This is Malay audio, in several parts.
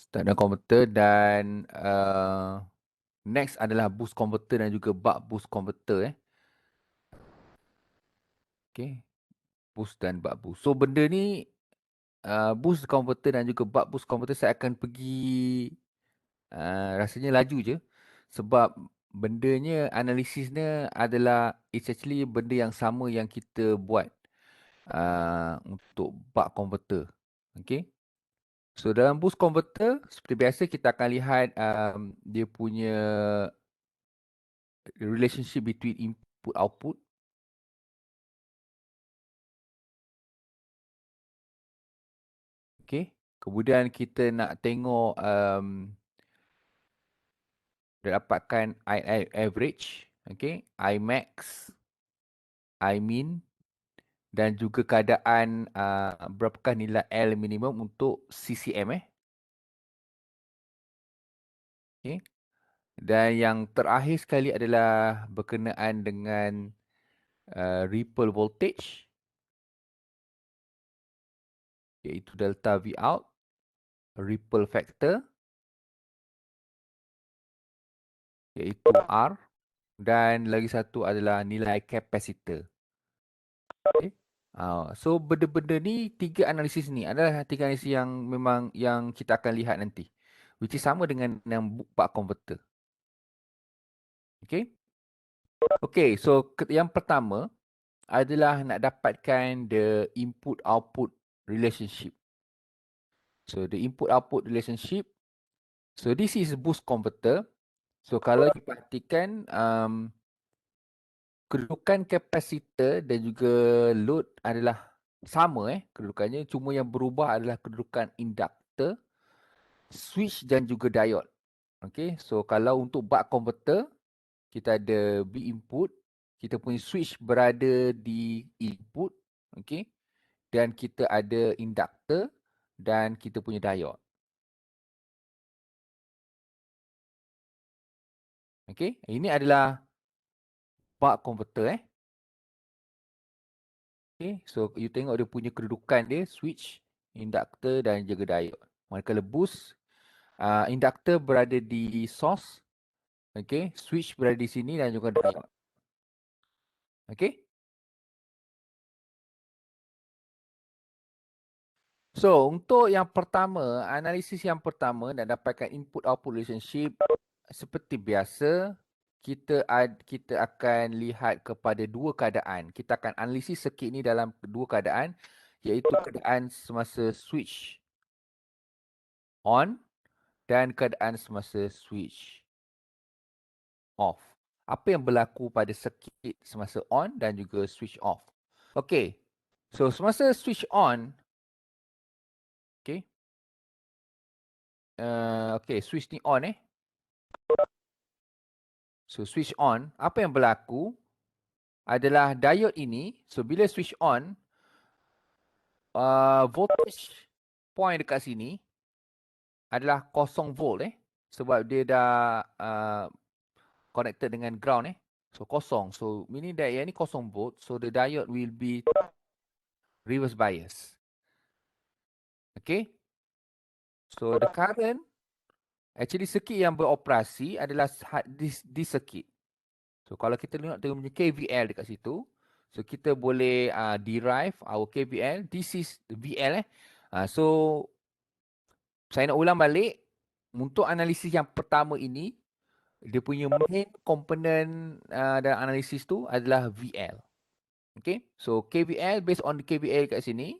Start dan converter dan next adalah boost converter dan juga buck boost converter Okay, boost dan buck boost. So benda ni boost converter dan juga buck boost converter saya akan pergi rasanya laju je sebab bendanya analisisnya adalah it's actually benda yang sama yang kita buat untuk buck converter. Okay. So dalam boost converter seperti biasa kita akan lihat dia punya relationship between input output. Okay. Kemudian kita nak tengok dapatkan average, okay, I max, I min dan juga keadaan berapakah nilai L minimum untuk CCM Okay. Dan yang terakhir sekali adalah berkenaan dengan ripple voltage iaitu delta V out, ripple factor iaitu R dan lagi satu adalah nilai kapasitor. Okay. So benda-benda ni, tiga analisis ni adalah tiga analisis yang memang yang kita akan lihat nanti. Which is sama dengan yang buck converter. Okay. Okay, so yang pertama adalah nak dapatkan the input-output relationship. So the input-output relationship. So this is boost converter. So kalau diperhatikan kedudukan kapasitor dan juga load adalah sama kedudukannya, cuma yang berubah adalah kedudukan induktor, switch dan juga diode. Okay, so kalau untuk buck converter kita ada B input, kita punya switch berada di input, okay, dan kita ada induktor dan kita punya diode. Okay, ini adalah buck converter Okay, so you tengok dia punya kedudukan dia, switch, induktor dan juga diode. Manakala boost, induktor berada di source, okay, switch berada di sini dan juga diode. Okay. So, untuk yang pertama, analisis yang pertama nak dapatkan input-output relationship, seperti biasa, kita akan lihat kepada dua keadaan. Kita akan analisis circuit ni dalam dua keadaan, iaitu keadaan semasa switch on dan keadaan semasa switch off. Apa yang berlaku pada circuit semasa on dan juga switch off. Okay. So, semasa switch on, okay. Okay, switch ni on So, switch on, apa yang berlaku adalah diode ini, so bila switch on, voltage point dekat sini adalah 0 volt sebab dia dah connected dengan ground So, kosong. So, meaning that yang ni 0 volt, so the diode will be reverse bias. Okay. So, the current, actually circuit yang beroperasi adalah this circuit. So, kalau kita tengok punya KVL dekat situ, so kita boleh derive our KVL. This is VL so, saya nak ulang balik. Untuk analisis yang pertama ini, dia punya main component dalam analisis tu adalah VL. Okay. So, KVL based on the KVL kat sini.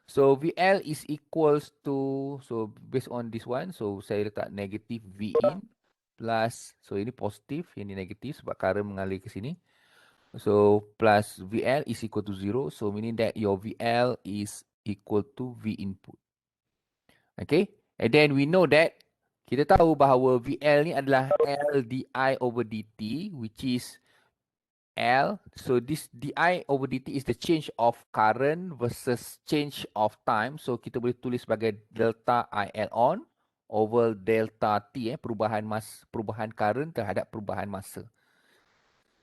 So, VL is equals to, so based on this one, so saya letak negative V in plus, so ini positif, ini negatif sebab current mengalir ke sini. So, plus VL is equal to 0. So, meaning that your VL is equal to V input. Okay. And then we know that, kita tahu bahawa VL ni adalah L di over dt, which is L. So, this di over dt is the change of current versus change of time. So, kita boleh tulis sebagai delta IL on over delta T, perubahan current terhadap perubahan masa.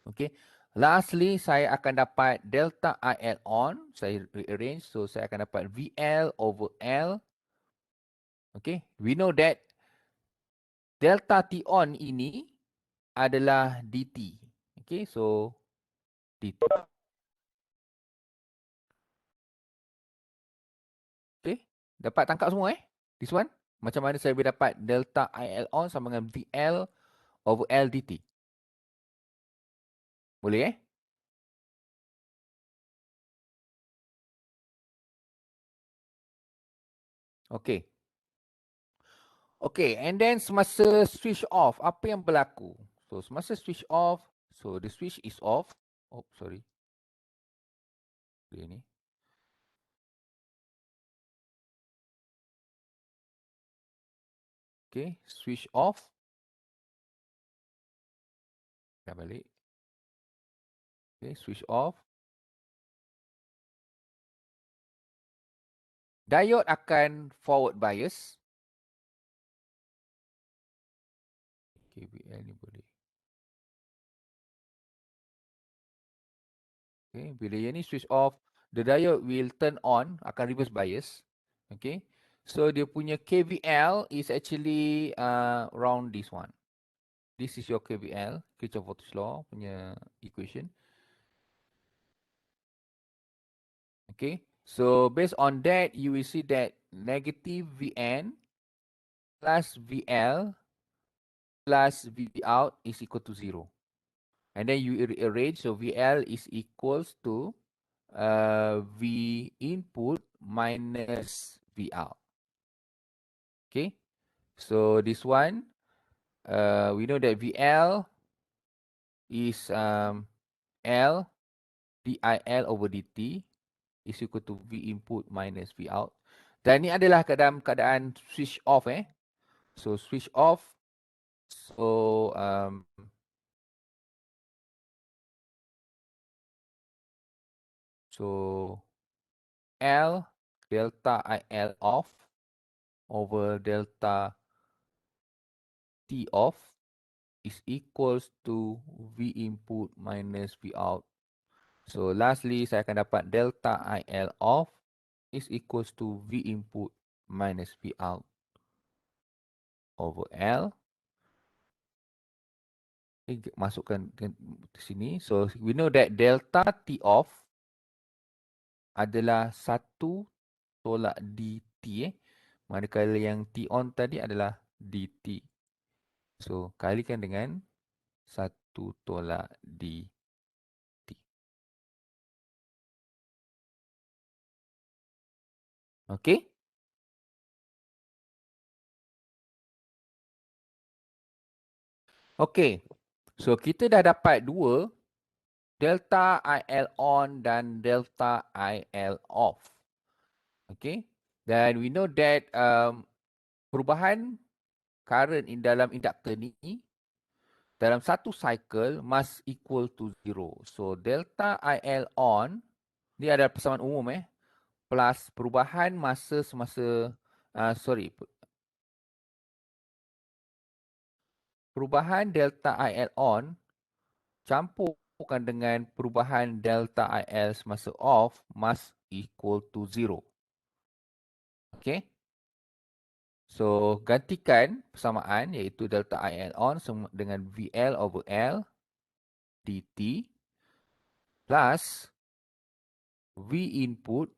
Okay. Lastly, saya akan dapat delta IL on. Saya rearrange. So, saya akan dapat VL over L Okay, we know that delta T on ini adalah dt. Okay, so dt. Okay, dapat tangkap semua this one? Macam mana saya boleh dapat delta IL on sama dengan VL over L dt? Boleh Okay. Okay, and then semasa switch off, apa yang berlaku? So, semasa switch off, so the switch is off. Oh, sorry. Ini. Okay, switch off. Dah balik. Okay, switch off. Diode akan forward bias. KVL ni boleh. Okay, bila yang ni switch off, the diode will turn on, akan reverse bias. Okay, so dia punya KVL is actually around this one. This is your KVL, Kirchhoff voltage law punya equation. Okay, so based on that, you will see that negative Vn plus VL plus V out is equal to 0. And then you rearrange, so VL is equals to V input minus V out. Okay, so this one, we know that VL is L DIL over DT is equal to V input minus V out. Dan ini adalah dalam keadaan switch off So switch off. So L delta IL off over delta T off is equals to V input minus V out. So lastly, saya akan dapat delta IL off is equals to V input minus V out over L. Masukkan ke sini. So we know that delta T off adalah 1 tolak dt. Manakala yang T on tadi adalah dt. So kalikan dengan 1 tolak dt. Okay. Okay. So kita dah dapat dua, delta IL on dan delta IL off. Okay. Dan we know that perubahan current in dalam induktor ni dalam satu cycle must equal to 0. So delta IL on ni adalah persamaan umum plus perubahan masa semasa perubahan delta IL on campurkan dengan perubahan delta IL semasa off must equal to 0. Okay. So gantikan persamaan iaitu delta IL on dengan VL over L dt plus V input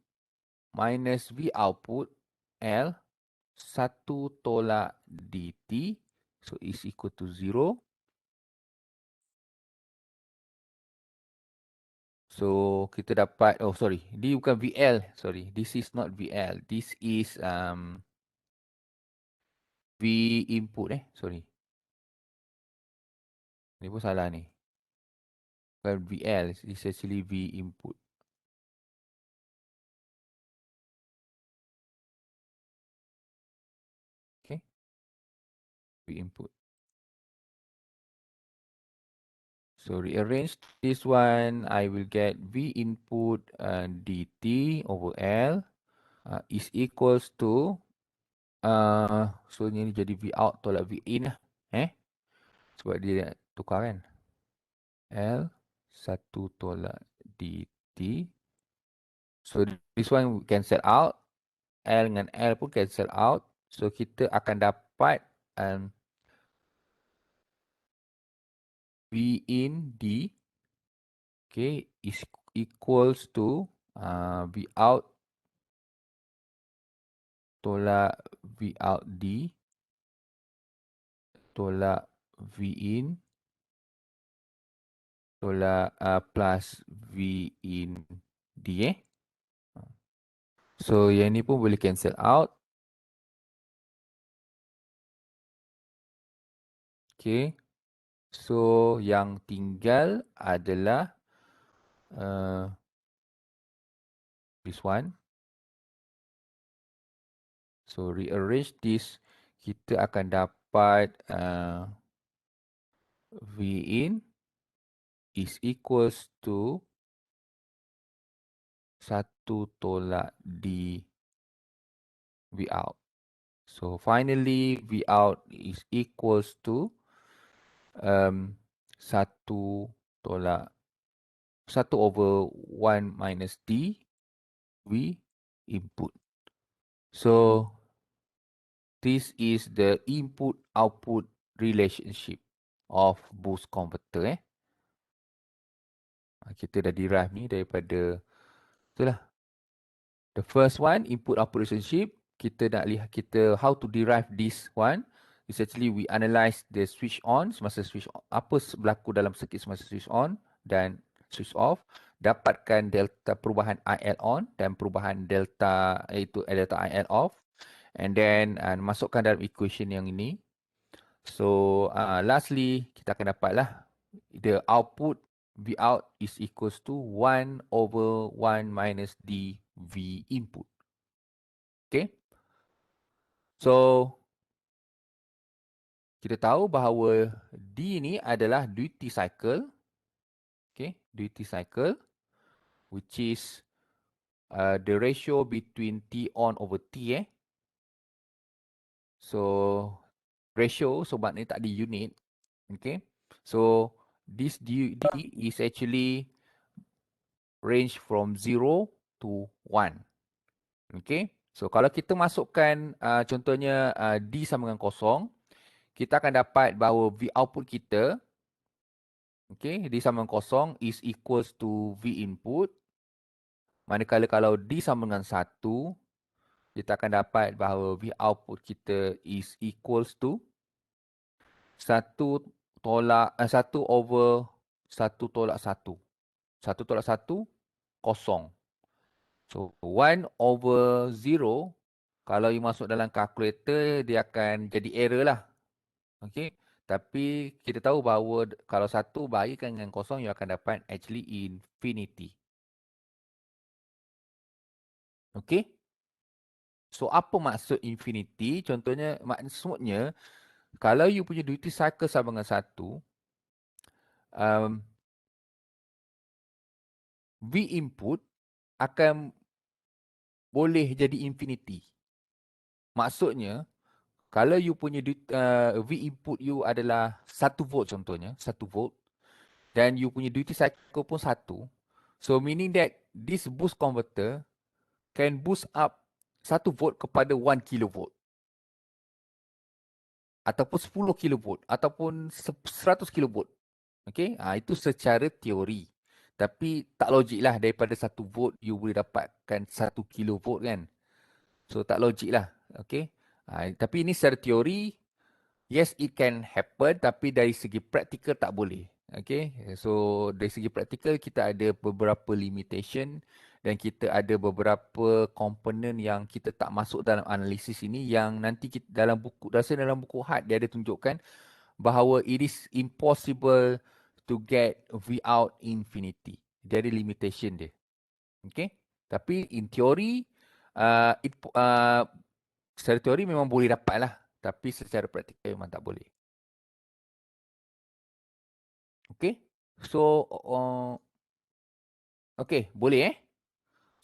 minus V output L 1 tolak dt. So is equal to 0. So kita dapat, oh sorry, ini bukan VL, sorry, this is not VL, this is V input sorry. Ni pun salah ni. Bukan VL, it's actually V input. Okay. V input. So rearrange this one, I will get V input dt over L is equals to so ni jadi V out tolak V in lah. Sebab dia tukar kan. L 1 tolak dt. So this one cancel out. L dengan L pun cancel out. So kita akan dapat V in D, okay, is equals to V out tolak V out D tolak V in tolak plus V in D. So yang ni pun boleh cancel out. Okay. So yang tinggal adalah this one. So rearrange this, kita akan dapat V in is equals to 1 tolak D V out. So finally V out is equals to 1 tolak 1 over 1 minus D V input. So this is the input-output relationship of boost converter. Kita dah derive ni daripada itulah. The first one, input-output relationship. Kita nak lihat how to derive this one. Is actually we analyze the switch on semasa switch on. Apa berlaku dalam circuit semasa switch on dan switch off. Dapatkan delta perubahan IL on dan perubahan delta iaitu delta IL off. And then masukkan dalam equation yang ini. So lastly kita akan dapatlah the output V out is equals to 1 over 1 minus D V input. Okay. So kita tahu bahawa D ni adalah duty cycle. Okay. Duty cycle which is the ratio between T on over T. So ratio sebab ni tak ada unit. Okay. So this D is actually range from 0 to 1. Okay. So kalau kita masukkan contohnya D sama dengan kosong, kita akan dapat bahawa V output kita, okay, D sama dengan kosong is equals to V input. Manakala kalau D sama dengan 1, kita akan dapat bahawa V output kita is equals to 1 tolak 1 over 1 tolak 1. 1 tolak 1, kosong. So 1 over 0, kalau you masuk dalam kalkulator, dia akan jadi error lah. Okay. Tapi kita tahu bahawa kalau 1 bahagikan dengan kosong, you akan dapat actually infinity. Okay. So apa maksud infinity? Contohnya, maksudnya, kalau you punya duty cycle sama dengan 1, V input akan boleh jadi infinity. Maksudnya, kalau you punya V input you adalah 1 volt contohnya, 1 volt, dan you punya duty cycle pun 1, so meaning that this boost converter can boost up 1 volt kepada 1 kilovolt. Ataupun 10 kilovolt. Ataupun 100 kilovolt. Okay, itu secara teori. Tapi tak logik lah daripada 1 volt you boleh dapatkan 1 kilovolt kan. So tak logik lah. Okay. Tapi ini secara teori, yes it can happen, tapi dari segi praktikal tak boleh. Okay. So dari segi praktikal kita ada beberapa limitation dan kita ada beberapa komponen yang kita tak masuk dalam analisis ini yang nanti kita, dalam buku hard dia ada tunjukkan bahawa it is impossible to get V out infinity. Dia ada limitation dia. Okay. Tapi in theory, secara teori memang boleh dapat lah. Tapi secara praktikal memang tak boleh. Okay. So, okay, boleh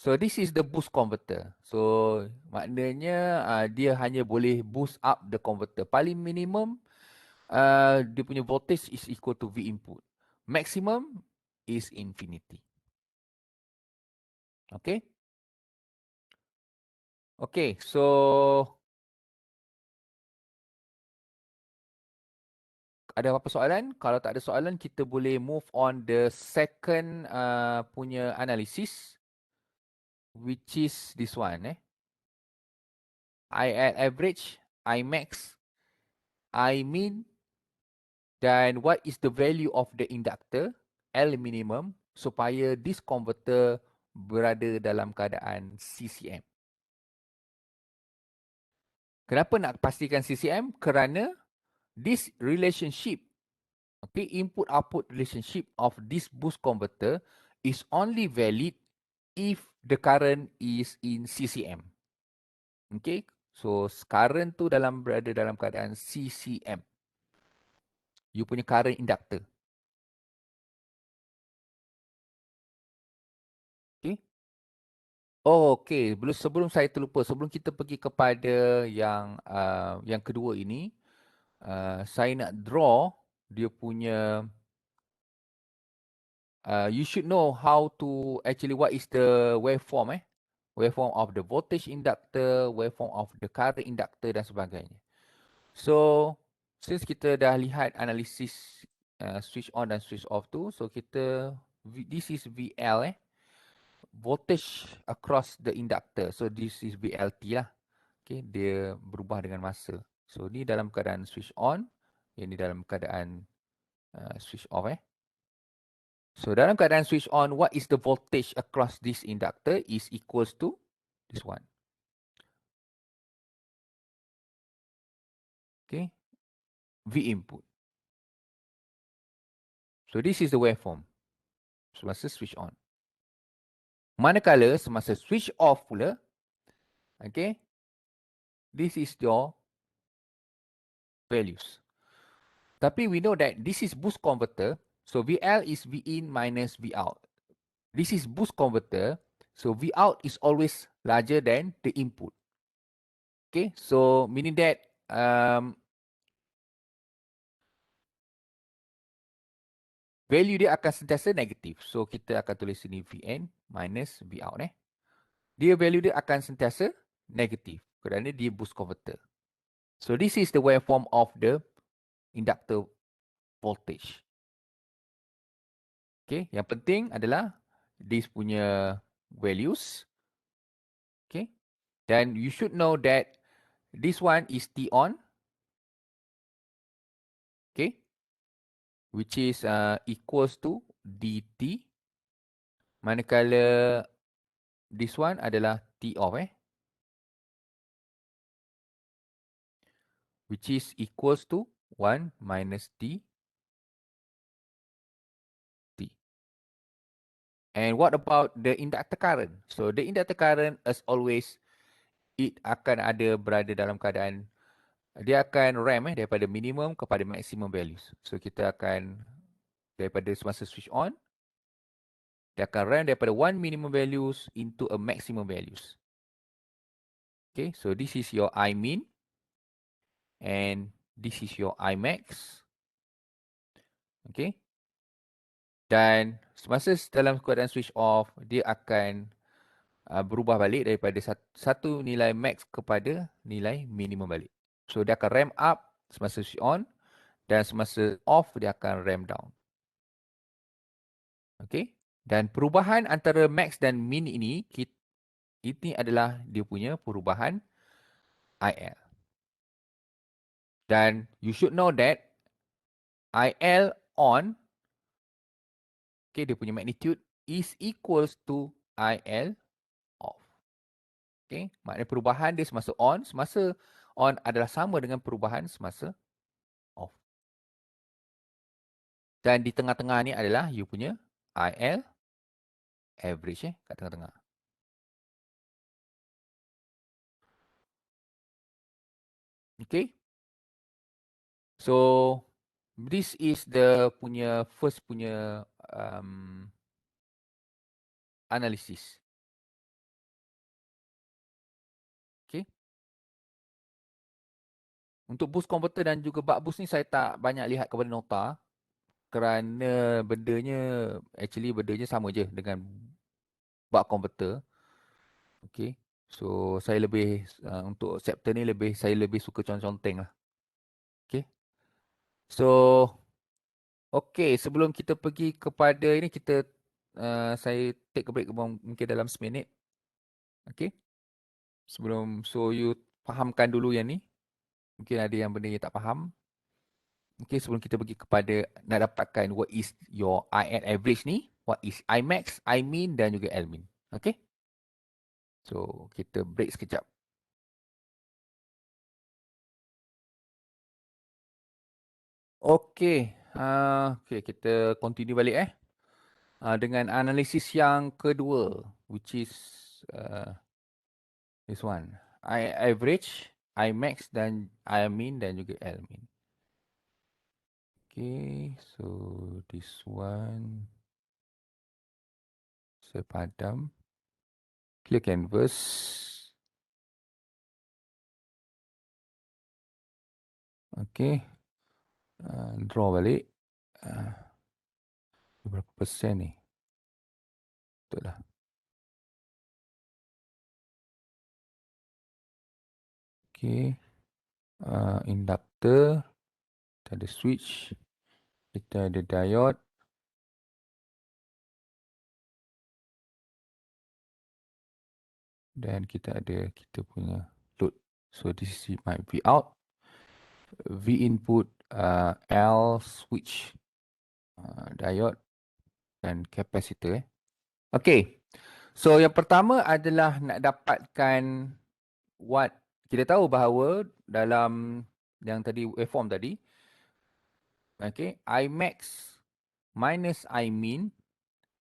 So, this is the boost converter. So, maknanya dia hanya boleh boost up the converter. Paling minimum, dia punya voltage is equal to V input. Maximum is infinity. Okay. Okay, so ada apa-apa soalan? Kalau tak ada soalan, kita boleh move on the second punya analysis, which is this one. IL average, I max, I mean, dan what is the value of the inductor, L minimum, supaya this converter berada dalam keadaan CCM. Kenapa nak pastikan CCM? Kerana this relationship, okay, input-output relationship of this boost converter is only valid if the current is in CCM. Okay, so current tu berada dalam keadaan CCM. You punya current inductor. Okay. Oh, okay. Sebelum saya terlupa, sebelum kita pergi kepada yang kedua ini, saya nak draw dia punya. You should know how to actually what is the waveform, waveform of the voltage inductor, waveform of the current inductor dan sebagainya. So, since kita dah lihat analisis switch on dan switch off tu, so this is VL, voltage across the inductor. So this is VLT lah. Okay, dia berubah dengan masa. So ni dalam keadaan switch on, yang ni dalam keadaan switch off. So dalam keadaan switch on, what is the voltage across this inductor is equals to this one. Okay, V input. So this is the waveform semasa switch on. Manakala semasa switch off pula, okay, this is your values. Tapi we know that this is boost converter, so VL is V in minus V out. This is boost converter, so V out is always larger than the input. Okay, so meaning that value dia akan sentiasa negatif. So kita akan tulis sini Vn minus V out. Dia value dia akan sentiasa negatif kerana dia boost converter. So this is the waveform of the inductor voltage. Okay, yang penting adalah this punya values. Okay, then you should know that this one is T on. Okay, which is equals to dt. Manakala this one adalah T off, which is equals to 1 minus T. And what about the inductor current? So the inductor current, as always, it akan ada berada dalam keadaan, dia akan ramp daripada minimum kepada maximum values. So kita akan daripada semasa switch on, dia akan ramp daripada one minimum values into a maximum values. Okay, so this is your I min and this is your I max. Okay. Dan semasa dalam keadaan switch off, dia akan berubah balik daripada satu nilai max kepada nilai minimum balik. So dia akan ramp up semasa switch on dan semasa off dia akan ramp down. Okay. Dan perubahan antara max dan min ini adalah dia punya perubahan IL. Dan you should know that IL on, okay, dia punya magnitude is equals to IL off. Okay, maknanya perubahan dia semasa on adalah sama dengan perubahan semasa off. Dan di tengah-tengah ni adalah you punya IL average kat tengah-tengah. Okay. So this is the first punya analysis. Okay. Untuk boost converter dan juga buck boost ni saya tak banyak lihat kepada nota kerana bendanya sama je dengan buck converter. Okay. So saya lebih untuk chapter ni saya lebih suka conteng lah. Okay. So, okay, sebelum kita pergi kepada ini, saya take a break mungkin dalam seminit. Okay, so you fahamkan dulu yang ni. Mungkin ada yang benda yang tak faham. Okay, sebelum kita pergi kepada nak dapatkan what is your IL average ni, what is Imax, Imin dan juga Lmin. Okay, so kita break sekejap. Okay, okay, kita continue balik dengan analisis yang kedua, which is this one. I average, Imax dan Imin dan juga Lmin. Okay, so this one saya padam. Clear canvas. Okay, draw balik. Berapa persen ni? Betul lah. Okay, inductor. Kita ada switch. Kita ada diode. Dan kita ada kita punya load. So this is my V out. V input, L switch, diode dan capacitor. Okay. So yang pertama adalah nak dapatkan what kita tahu bahawa dalam yang tadi waveform tadi, okay, Imax minus Imin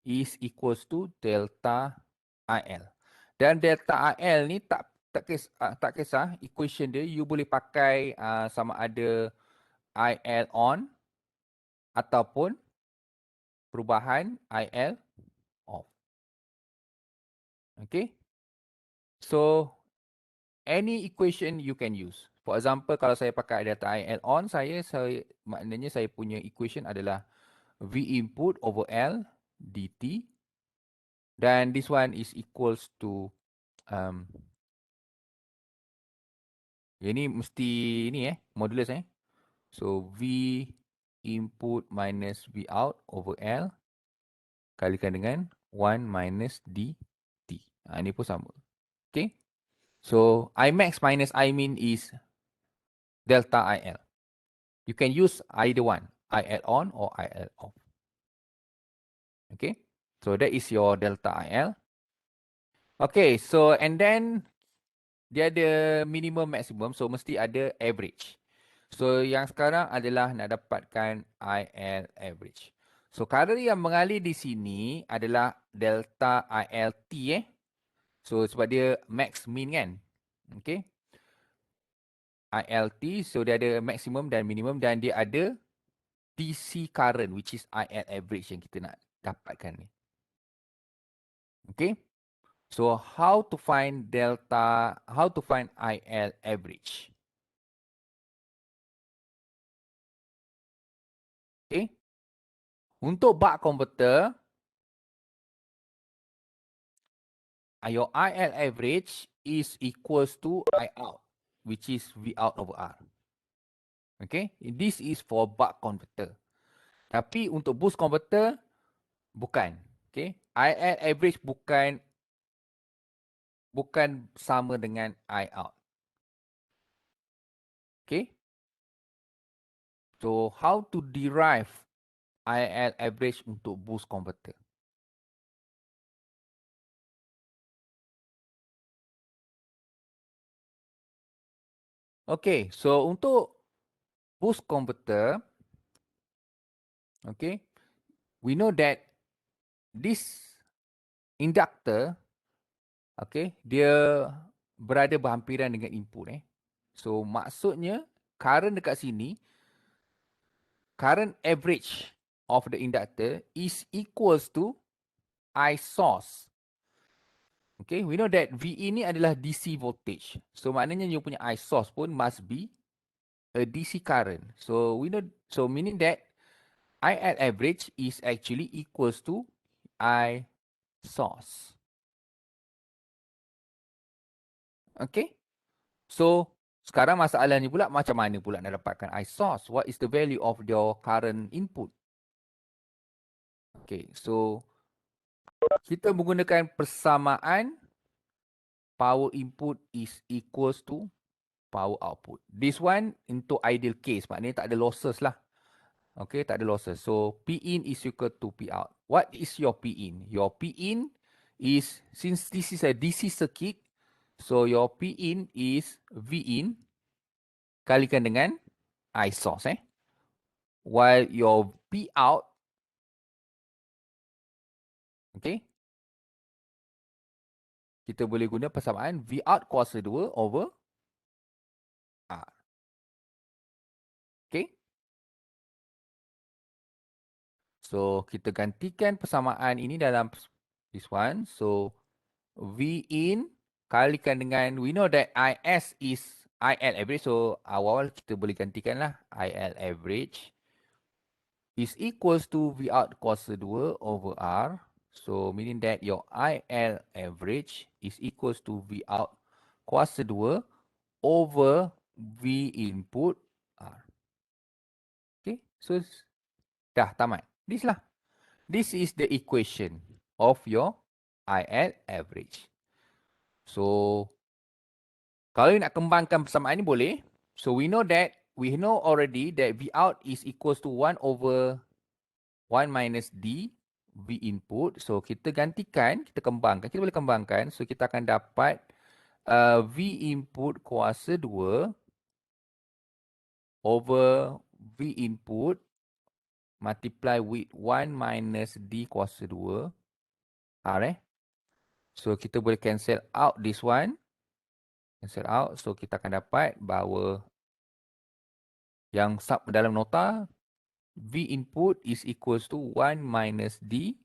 is equals to delta IL. Dan delta IL ni tak kisah equation dia, you boleh pakai sama ada IL on ataupun perubahan IL off. Okay. So any equation you can use. For example, kalau saya pakai delta IL on, maknanya saya punya equation adalah V input over L dt. Dan this one is equals to ini mesti ni modulus So V input minus V out over L kalikan dengan 1 minus dt. Ini pun sama. Okay. So Imax minus Imin is delta IL. You can use either one, IL on or IL off. Okay. So that is your delta IL. Okay. So and then dia ada minimum maximum. So mesti ada average. So yang sekarang adalah nak dapatkan IL average. So current yang mengalir di sini adalah delta ILT So sebab dia max min kan. Okay. ILT, so dia ada maximum dan minimum dan dia ada DC current which is IL average yang kita nak dapatkan ni. Okay. So how to find IL average? Okay. Untuk buck converter, your IL average is equals to I out, which is V out over R. Okay. This is for buck converter. Tapi untuk boost converter, bukan. Okay. IL average bukan sama dengan I out. Okay. So how to derive IL average untuk boost converter? Okay, so untuk boost converter, okay, we know that this inductor, okay, dia berada berhampiran dengan input So maksudnya current dekat sini, current average of the inductor is equals to I source. Okay, we know that VE ni adalah DC voltage. So maknanya you punya I source pun must be a DC current. So meaning that IL average is actually equals to I source. Okay. So Sekarang masalahnya pula macam mana pula nak dapatkan I source? What is the value of your current input? Okay, so kita menggunakan persamaan power input is equals to power output. This one untuk ideal case, maknanya tak ada losses lah. Okay, tak ada losses. So P in is equal to P out. What is your P in? Your P in is, since this is a DC circuit, so your P in is V in kalikan dengan I source. While your P out, okay, kita boleh guna persamaan V out kuasa 2 over R. Okay. So, kita gantikan persamaan ini dalam this one. So, V in kalikan dengan, we know that IS is IL average. So, awal-awal kita boleh gantikan lah IL average is equals to V out kuasa 2 over R. So, meaning that your IL average is equals to V out kuasa 2 over V input R. Okay, so dah tamat. This lah. This is the equation of your IL average. So, kalau nak kembangkan persamaan ini boleh. So, we know already that V out is equals to 1 over 1 minus D V input. So, kita gantikan, kita kembangkan. Kita boleh kembangkan. So, kita akan dapat V input kuasa 2 over V input multiply with 1 minus D kuasa 2 R. So, kita boleh cancel out this one. Cancel out. So, kita akan dapat bahawa yang sub dalam nota, V input is equals to 1 minus D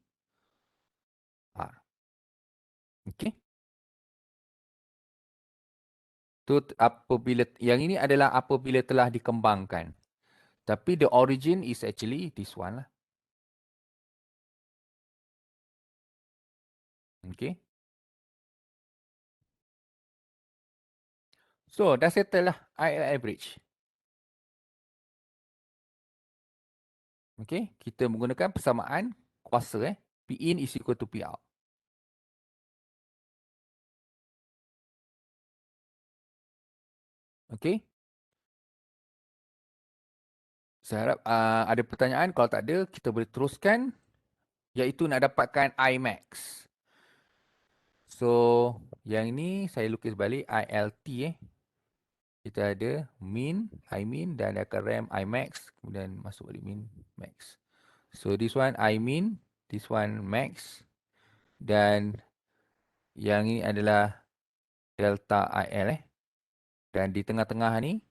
R. Okay. Tu apabila, yang ini adalah apabila telah dikembangkan. Tapi the origin is actually this one lah. Okay. So, dah settle lah IL average. Okay. Kita menggunakan persamaan kuasa. P in is equal to P out. Okay. Saya harap ada pertanyaan. Kalau tak ada, kita boleh teruskan. Iaitu nak dapatkan Imax. So, yang ini saya lukis balik ILT. Kita ada min, Imin dan akan rem Imax. Kemudian masuk balik min, max. So, this one Imin, this one max. Dan yang ini adalah delta IL. Dan di tengah-tengah ni,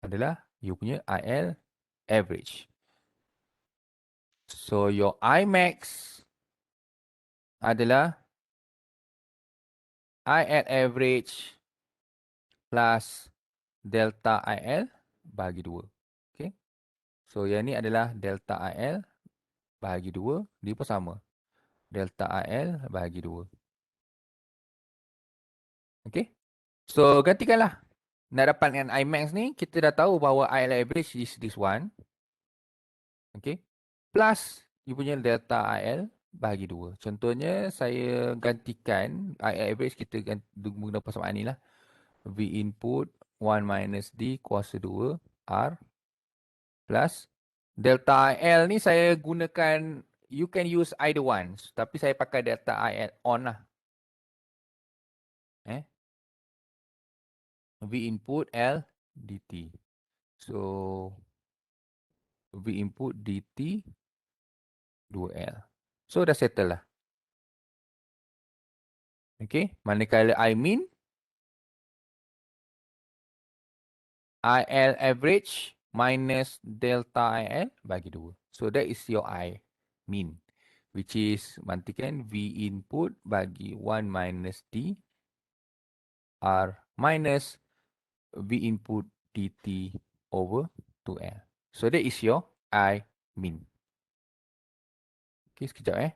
adalah you punya IL average. So, your Imax adalah IL average plus delta IL bagi 2. Okay. So, yang ni adalah delta IL bagi 2. Dia pun sama. Delta IL bagi 2. Okay. So, gantikanlah. Nak dapatkan Imax ni, kita dah tahu bahawa IL average is this one. Okay. Plus, you punya delta IL bagi 2. Contohnya, saya gantikan IL average, kita guna persamaan ni lah. V input 1 minus D kuasa 2 R plus delta IL ni saya gunakan, you can use either one. Tapi saya pakai delta IL on lah. V input L dt. So, V input dt 2L. So, dah settle lah. Okay. Manakala I mean, IL average minus delta IL bagi 2. So, that is your I mean. Which is, mantikan V input bagi 1 minus D R minus V input dt over 2L. So, that is your I mean. Okay, sekejap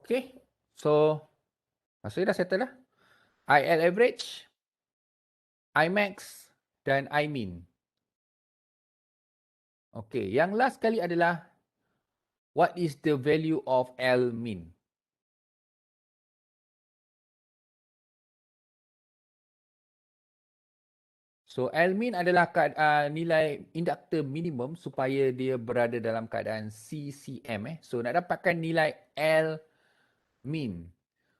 Okay. So, maksudnya dah settle dah. IL average, Imax dan Imin. Okay. Yang last kali adalah what is the value of L min? So L min adalah nilai induktor minimum supaya dia berada dalam keadaan CCM. So nak dapatkan nilai L min.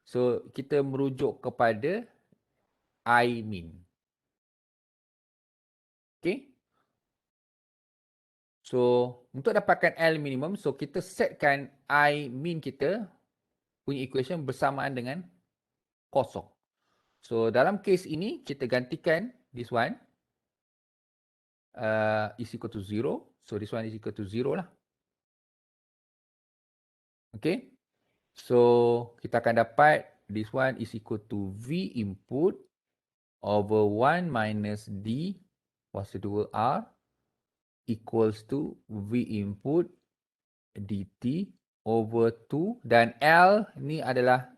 So kita merujuk kepada I min. Okay. So untuk dapatkan L minimum, so kita setkan I min kita punya equation bersamaan dengan kosong. So dalam case ini kita gantikan this one is equal to 0. So this one is equal to 0 lah. Okay. So kita akan dapat this one is equal to V input over 1 minus D kuasa 2R equals to V input dt over 2 dan L ni adalah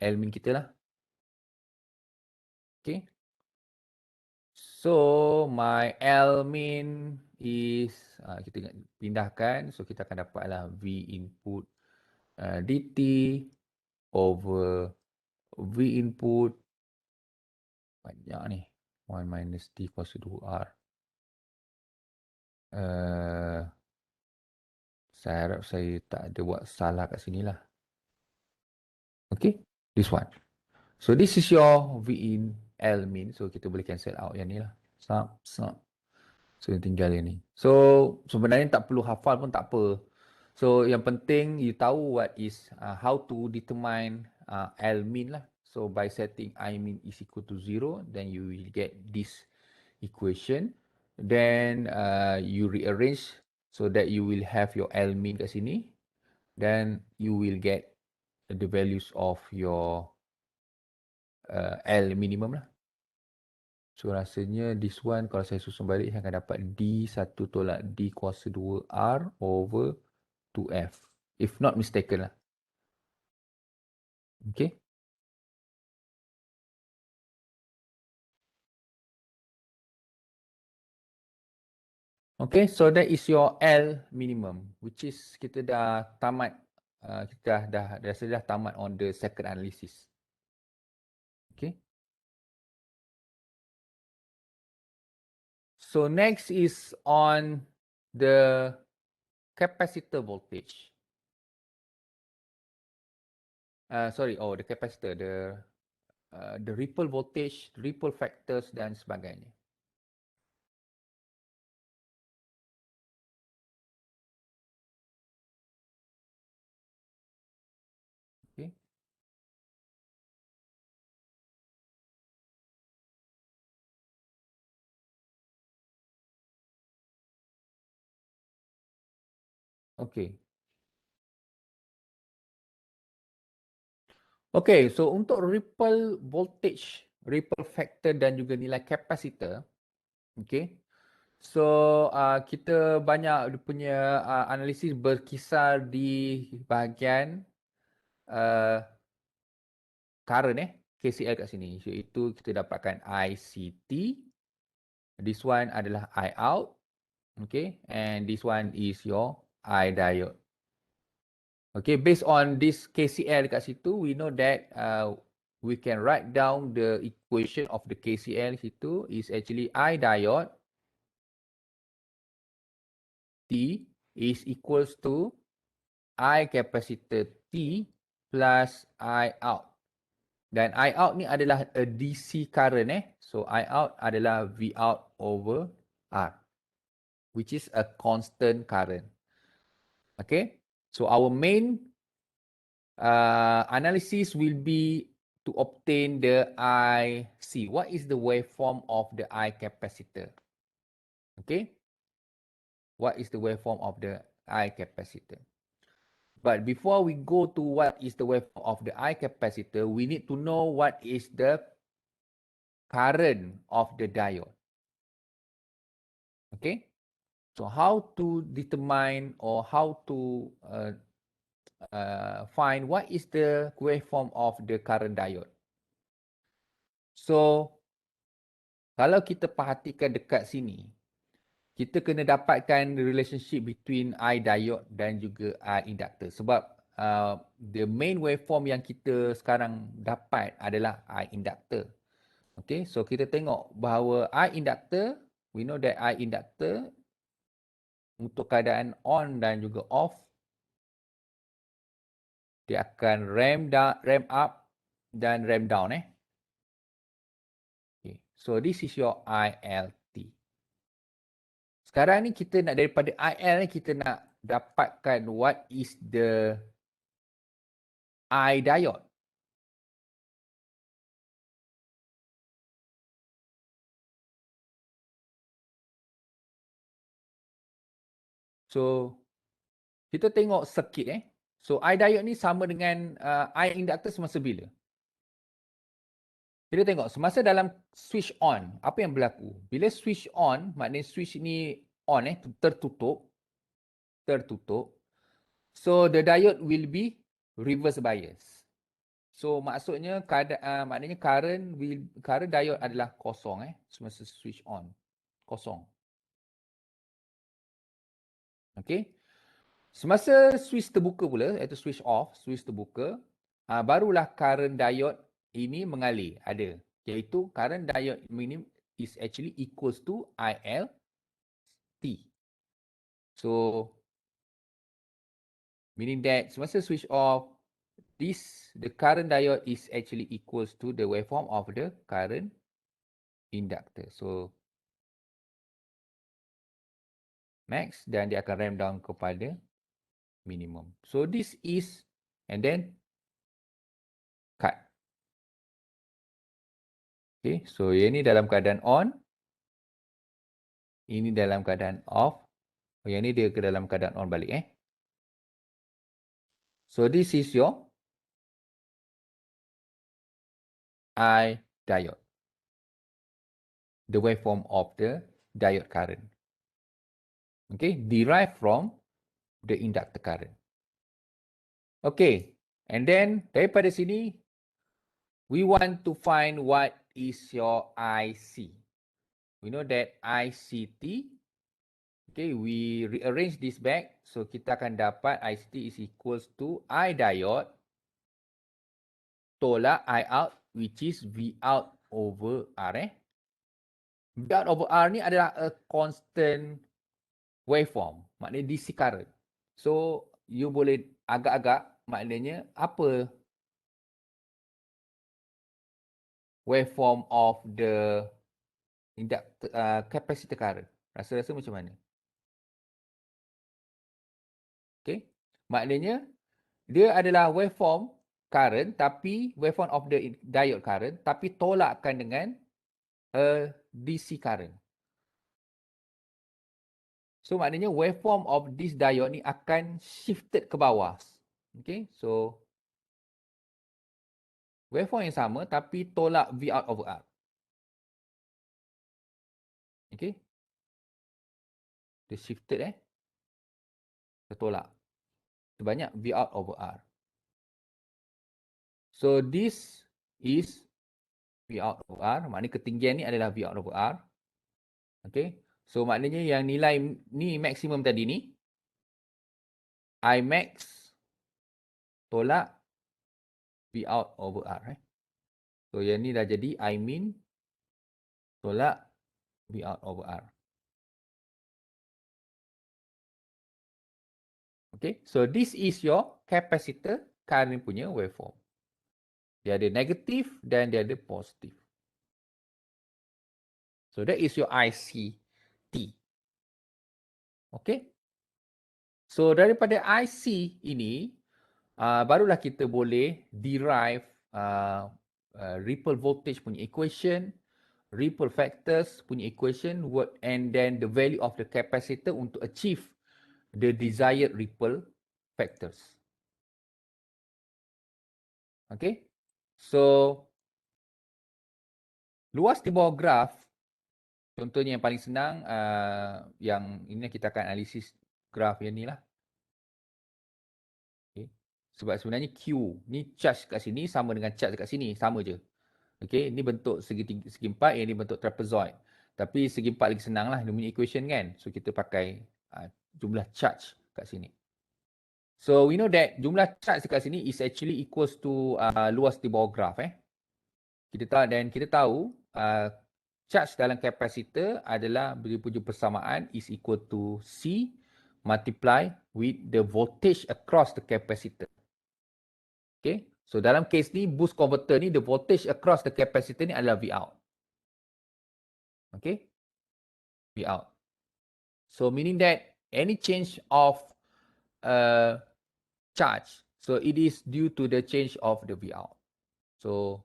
L min kita lah. Okay. So my L min is kita pindahkan, so kita akan dapatlah V input dt over V input banyak ni 1 minus D kuasa 2R. Saya harap saya tak ada buat salah kat sini lah. Okay, this one. So this is your V in L min. So kita boleh cancel out yang ni lah. Sap. So yang tinggal yang ni. So sebenarnya tak perlu hafal pun tak apa. So yang penting you tahu what is how to determine L min lah. So by setting I min is equal to 0, then you will get this equation. Then you rearrange so that you will have your L min kat sini. Then you will get the values of your L minimum lah. So rasanya this one kalau saya susun balik saya akan dapat D1 tolak D kuasa 2R over 2F. If not mistaken lah. Okay. Okay, so that is your L minimum, which is kita dah tamat, kita dah tamat on the second analysis. Okay. So next is on the capacitor voltage. The capacitor, the ripple voltage, ripple factors dan sebagainya. Okay. Okay. Okay, so untuk ripple voltage, ripple factor dan juga nilai capacitor, okay. So kita banyak punya analisis berkisar di bahagian current KCL kat sini. Iaitu kita dapatkan ICT. This one adalah I out. Okay, and this one is your I diode. Okay, based on this KCL dekat situ, we know that we can write down the equation of the KCL situ is actually I diode T is equals to I capacitor T plus I out. Dan I out ni adalah a DC current So I out adalah V out over R, which is a constant current. Okay, so our main analysis will be to obtain the IC. What is the waveform of the I capacitor? Okay. What is the waveform of the I capacitor? But before we go to what is the waveform of the I capacitor, we need to know what is the current of the diode. Okay. So how to determine or how to find what is the waveform of the current diode. So, kalau kita perhatikan dekat sini, kita kena dapatkan relationship between I diode dan juga I inductor. Sebab the main waveform yang kita sekarang dapat adalah I inductor. Okay, so kita tengok bahawa I inductor, we know that I inductor untuk keadaan on dan juga off, dia akan ramp up dan ramp down. Okay, so this is your ILT. Sekarang ni kita nak daripada IL ni kita nak dapatkan what is the I diode. So kita tengok circuit. So I diode ni sama dengan I inductor semasa bila? Kita tengok semasa dalam switch on, apa yang berlaku? Bila switch on, maknanya switch ni on, tertutup. So the diode will be reverse bias. So maksudnya maknanya current diode adalah kosong semasa switch on. Kosong. Okay. Semasa switch terbuka pula, iaitu switch off, switch terbuka, barulah current diode ini mengalir, ada. Iaitu current diode ini is actually equals to ILT. So, meaning that semasa switch off, the current diode is actually equals to the waveform of the current inductor. So, max dan dia akan ramp down kepada minimum. So, this is, and then cut. Okay, so yang ni dalam keadaan on. Ini dalam keadaan off. Yang ni dia ke dalam keadaan on balik. So this is your I diode. The waveform of the diode current. Okay, derived from the inductor current. Okay, and then daripada sini, we want to find what is your IC. We know that ICT, okay, we rearrange this back. So kita akan dapat ICT is equals to I diode tolak I out, which is V out over R. V out over R ni adalah a constant waveform, maknanya DC current. So, you boleh agak-agak, maknanya apa waveform of the inductor, capacitor current. Rasa-rasa macam mana? Okay, maknanya dia adalah waveform current, tapi waveform of the diode current, tapi tolakkan dengan DC current. So maknanya waveform of this diode ni akan shifted ke bawah. Okay, so waveform yang sama tapi tolak V out over R. Okay, dia shifted dia tolak. Sebanyak V out over R. So this is V out over R. Maknanya ketinggian ni adalah V out over R. Okay, so maknanya yang nilai ni maksimum tadi ni, I max tolak V out over R. So yang ni dah jadi I min tolak V out over R. Okay, so this is your capacitor current punya waveform. Dia ada negatif dan dia ada positif. So that is your ICT. Okay. So daripada IC ini, barulah kita boleh derive ripple voltage punya equation, ripple factors punya equation, and then the value of the capacitor untuk achieve the desired ripple factors. Okay. So, luas di bawah graf, contohnya yang paling senang, yang ini kita akan analisis graf yang ni lah. Okay. Sebab sebenarnya Q ni charge kat sini sama dengan charge kat sini, sama je. Okey, ni bentuk segi empat, yang ni bentuk trapezoid. Tapi segi empat lagi senang lah, dia punya equation kan. So kita pakai jumlah charge kat sini. So we know that jumlah charge kat sini is actually equals to luas di bawah graf kita tahu charge dalam kapasitor adalah punya persamaan is equal to C multiply with the voltage across the capacitor. Okay. So dalam case ni boost converter ni the voltage across the capacitor ni adalah V out. Okay. V out. So meaning that any change of charge, so it is due to the change of the V out. So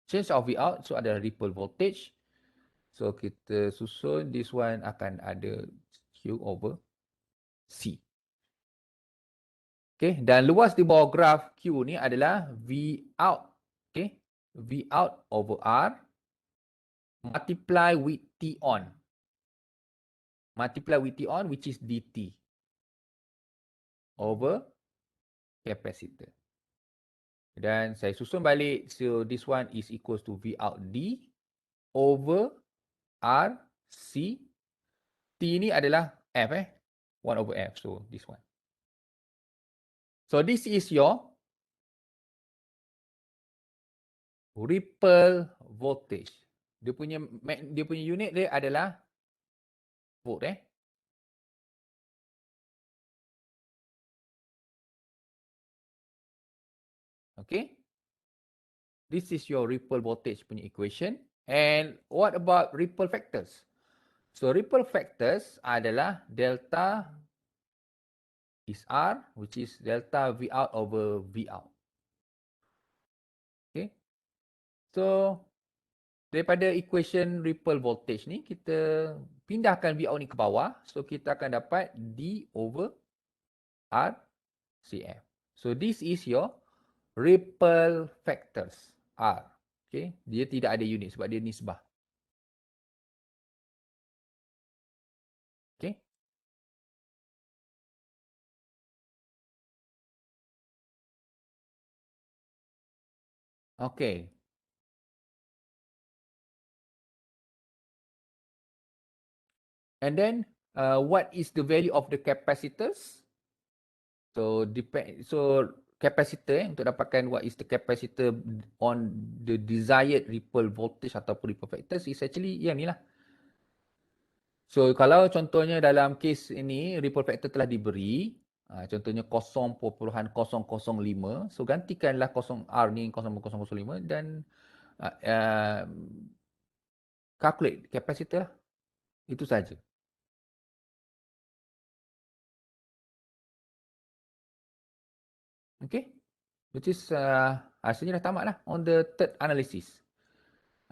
change of V out, so ada ripple voltage. So kita susun this one akan ada Q over C. Okay, dan luas di bawah graf Q ni adalah V out. Okay, V out over R multiply with T on. Multiply with T on, which is dt over capacitor. Dan saya susun balik, so this one is equals to V out D over R C. T ni adalah F 1 over F, so this one. So this is your ripple voltage. Dia punya unit dia adalah volt Okay. This is your ripple voltage punya equation. And what about ripple factors? So ripple factors adalah delta is R, which is delta V out over V out. Okay. So daripada equation ripple voltage ni, kita pindahkan V out ni ke bawah. So kita akan dapat D over R CF. So this is your ripple factors R. Okay. Dia tidak ada unit sebab dia nisbah. Okay. Okay. And then what is the value of the capacitors? So capacitor untuk dapatkan what is the capacitor on the desired ripple voltage ataupun ripple factors is actually yang ni lah. So kalau contohnya dalam case ini ripple factor telah diberi, contohnya 0.005, so gantikanlah 0 R ni 0.005 dan calculate capacitor lah. Itu saja. Okay. Which is hasilnya dah tamat lah on the third analysis.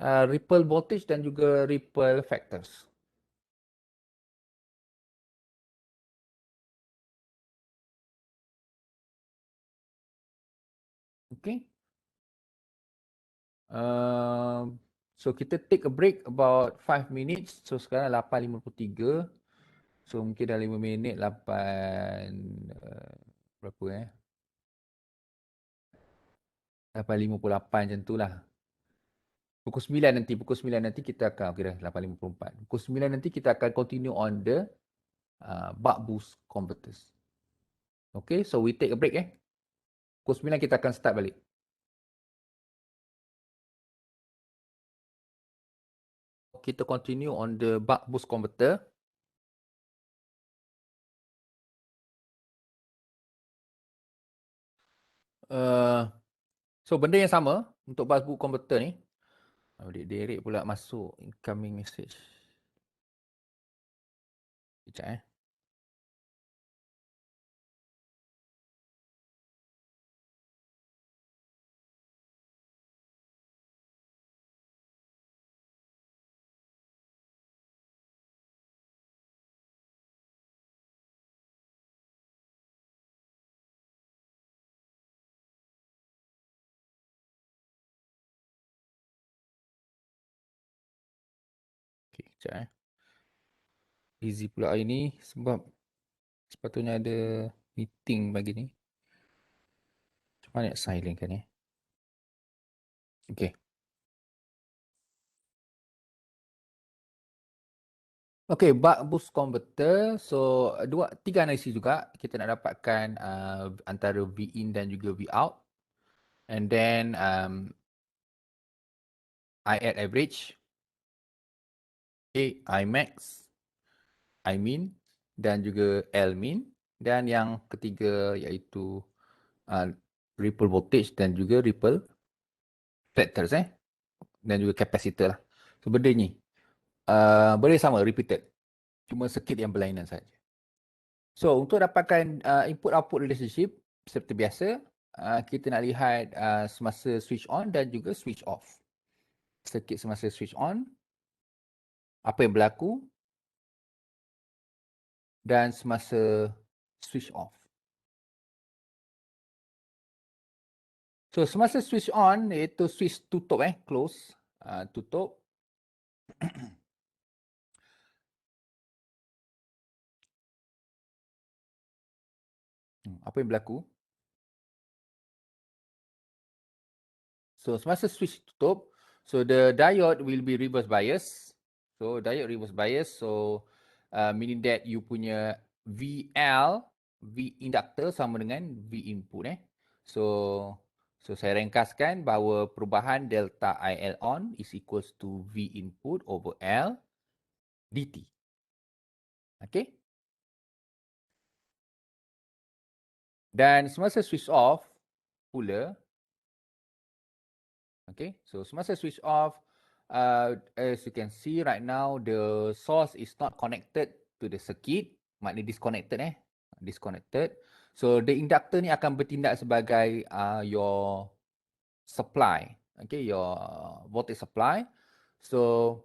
Ripple voltage dan juga ripple factors. Okay. So kita take a break about 5 minutes. So sekarang 8.53. So mungkin dah 5 minit 8 berapa 8.58 macam tu lah. Pukul 9 nanti kita akan okay dah 8.54. Pukul 9 nanti kita akan continue on the buck boost converters. Okay, so we take a break Pukul 9 kita akan start balik. Kita continue on the buck boost converter. So benda yang sama untuk buck boost converter ni. Derek pula masuk incoming message. Sekejap Okay, sekejap Busy pula hari ni sebab sepatutnya ada meeting pagi ni. Mana silent kan ni? Okay. Okay, buck boost converter. So, tiga analisis juga. Kita nak dapatkan antara V in dan juga V out. And then I add average, I max, I min dan juga L min. Dan yang ketiga iaitu ripple voltage dan juga ripple factors dan juga capacitor lah. So benda ni boleh sama repeated. Cuma sikit yang berlainan saja. So untuk dapatkan input-output relationship seperti biasa, kita nak lihat semasa switch on dan juga switch off. Sikit semasa switch on, apa yang berlaku, dan semasa switch off. So semasa switch on iaitu switch tutup close, tutup. Apa yang berlaku? So semasa switch tutup, so the diode will be reverse bias. So diode reverse bias, so meaning that you punya VL, V inductor sama dengan V input So saya ringkaskan bahawa perubahan delta IL on is equals to V input over L dt. Okay. Dan semasa switch off pula, okay, so semasa switch off, as you can see right now, the source is not connected to the circuit, maknanya disconnected disconnected. So the inductor ni akan bertindak sebagai your supply, okay, your voltage supply. So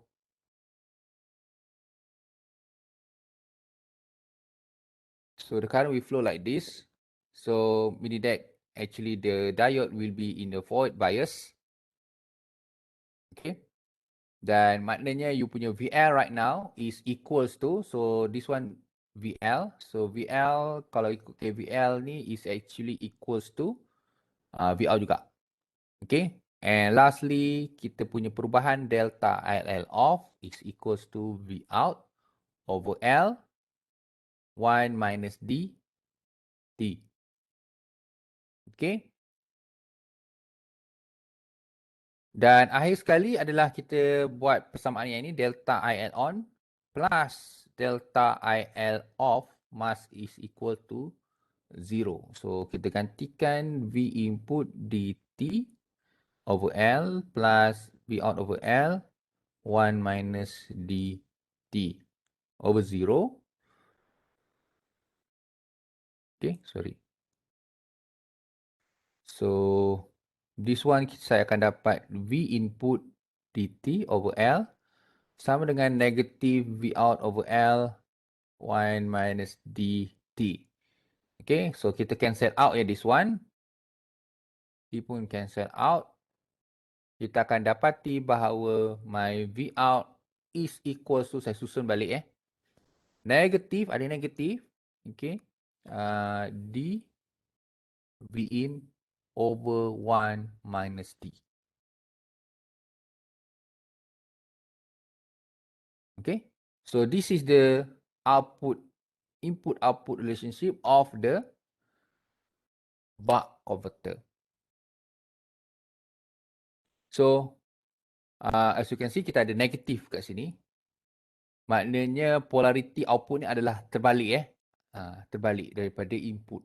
the current will flow like this. So meaning that actually the diode will be in the forward bias. Okay. Dan maknanya you punya VL right now is equals to, so this one VL. So VL kalau ikut KVL ni is actually equals to VL juga. Okay. And lastly, kita punya perubahan delta IL off is equals to V out over L 1 minus D T. Okay. Dan akhir sekali adalah kita buat persamaan yang ini, delta IL on plus delta IL off must is equal to 0. So kita gantikan V input dt over L plus V out over L 1 minus dt over 0. Okay, sorry. So this one saya akan dapat V input dt over L sama dengan negatif V out over L 1 minus dt. Okay, so kita cancel out this one. Dia pun cancel out. Kita akan dapati bahawa my V out is equal to, saya susun balik negatif, ada negatif. Okay, d V in over 1 minus d. Okay, so this is the input-output relationship of the buck converter. So, as you can see, kita ada negatif kat sini. Maknanya polarity output ni adalah terbalik terbalik daripada input.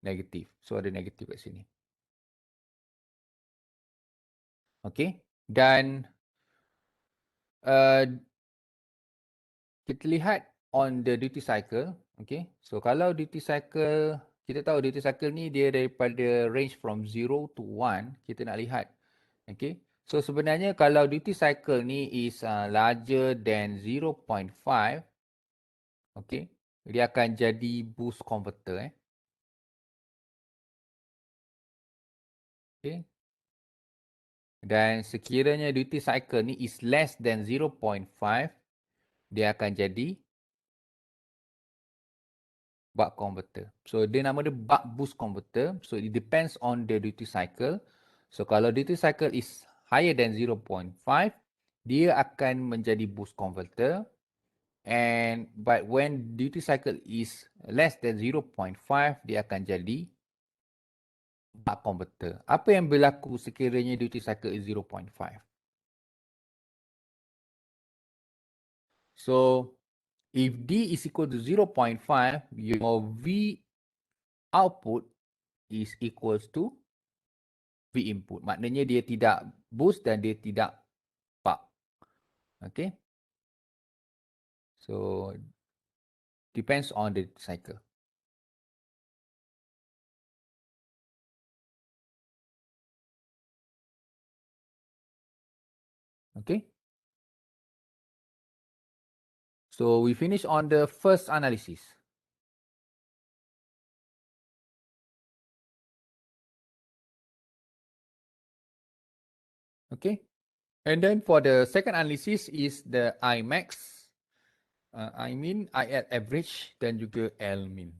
Negatif. So, ada negatif kat sini. Okay. Dan kita lihat on the duty cycle. Okay. So, kalau duty cycle, kita tahu duty cycle ni dia daripada range from 0 to 1. Kita nak lihat. Okay. So, sebenarnya kalau duty cycle ni is larger than 0.5. Okay. Dia akan jadi boost converter. Okay. Dan sekiranya duty cycle ni is less than 0.5, dia akan jadi buck converter. So dia nama dia buck boost converter. So it depends on the duty cycle. So kalau duty cycle is higher than 0.5, dia akan menjadi boost converter. And but when duty cycle is less than 0.5, dia akan jadi buck converter. Apa yang berlaku sekiranya duty cycle is 0.5? So if D is equal to 0.5, your V output is equals to V input. Maknanya dia tidak boost dan dia tidak buck. Okay. So depends on the cycle. Okay. So we finish on the first analysis. Okay. And then for the second analysis is the I max, I min, I at average dan juga L min.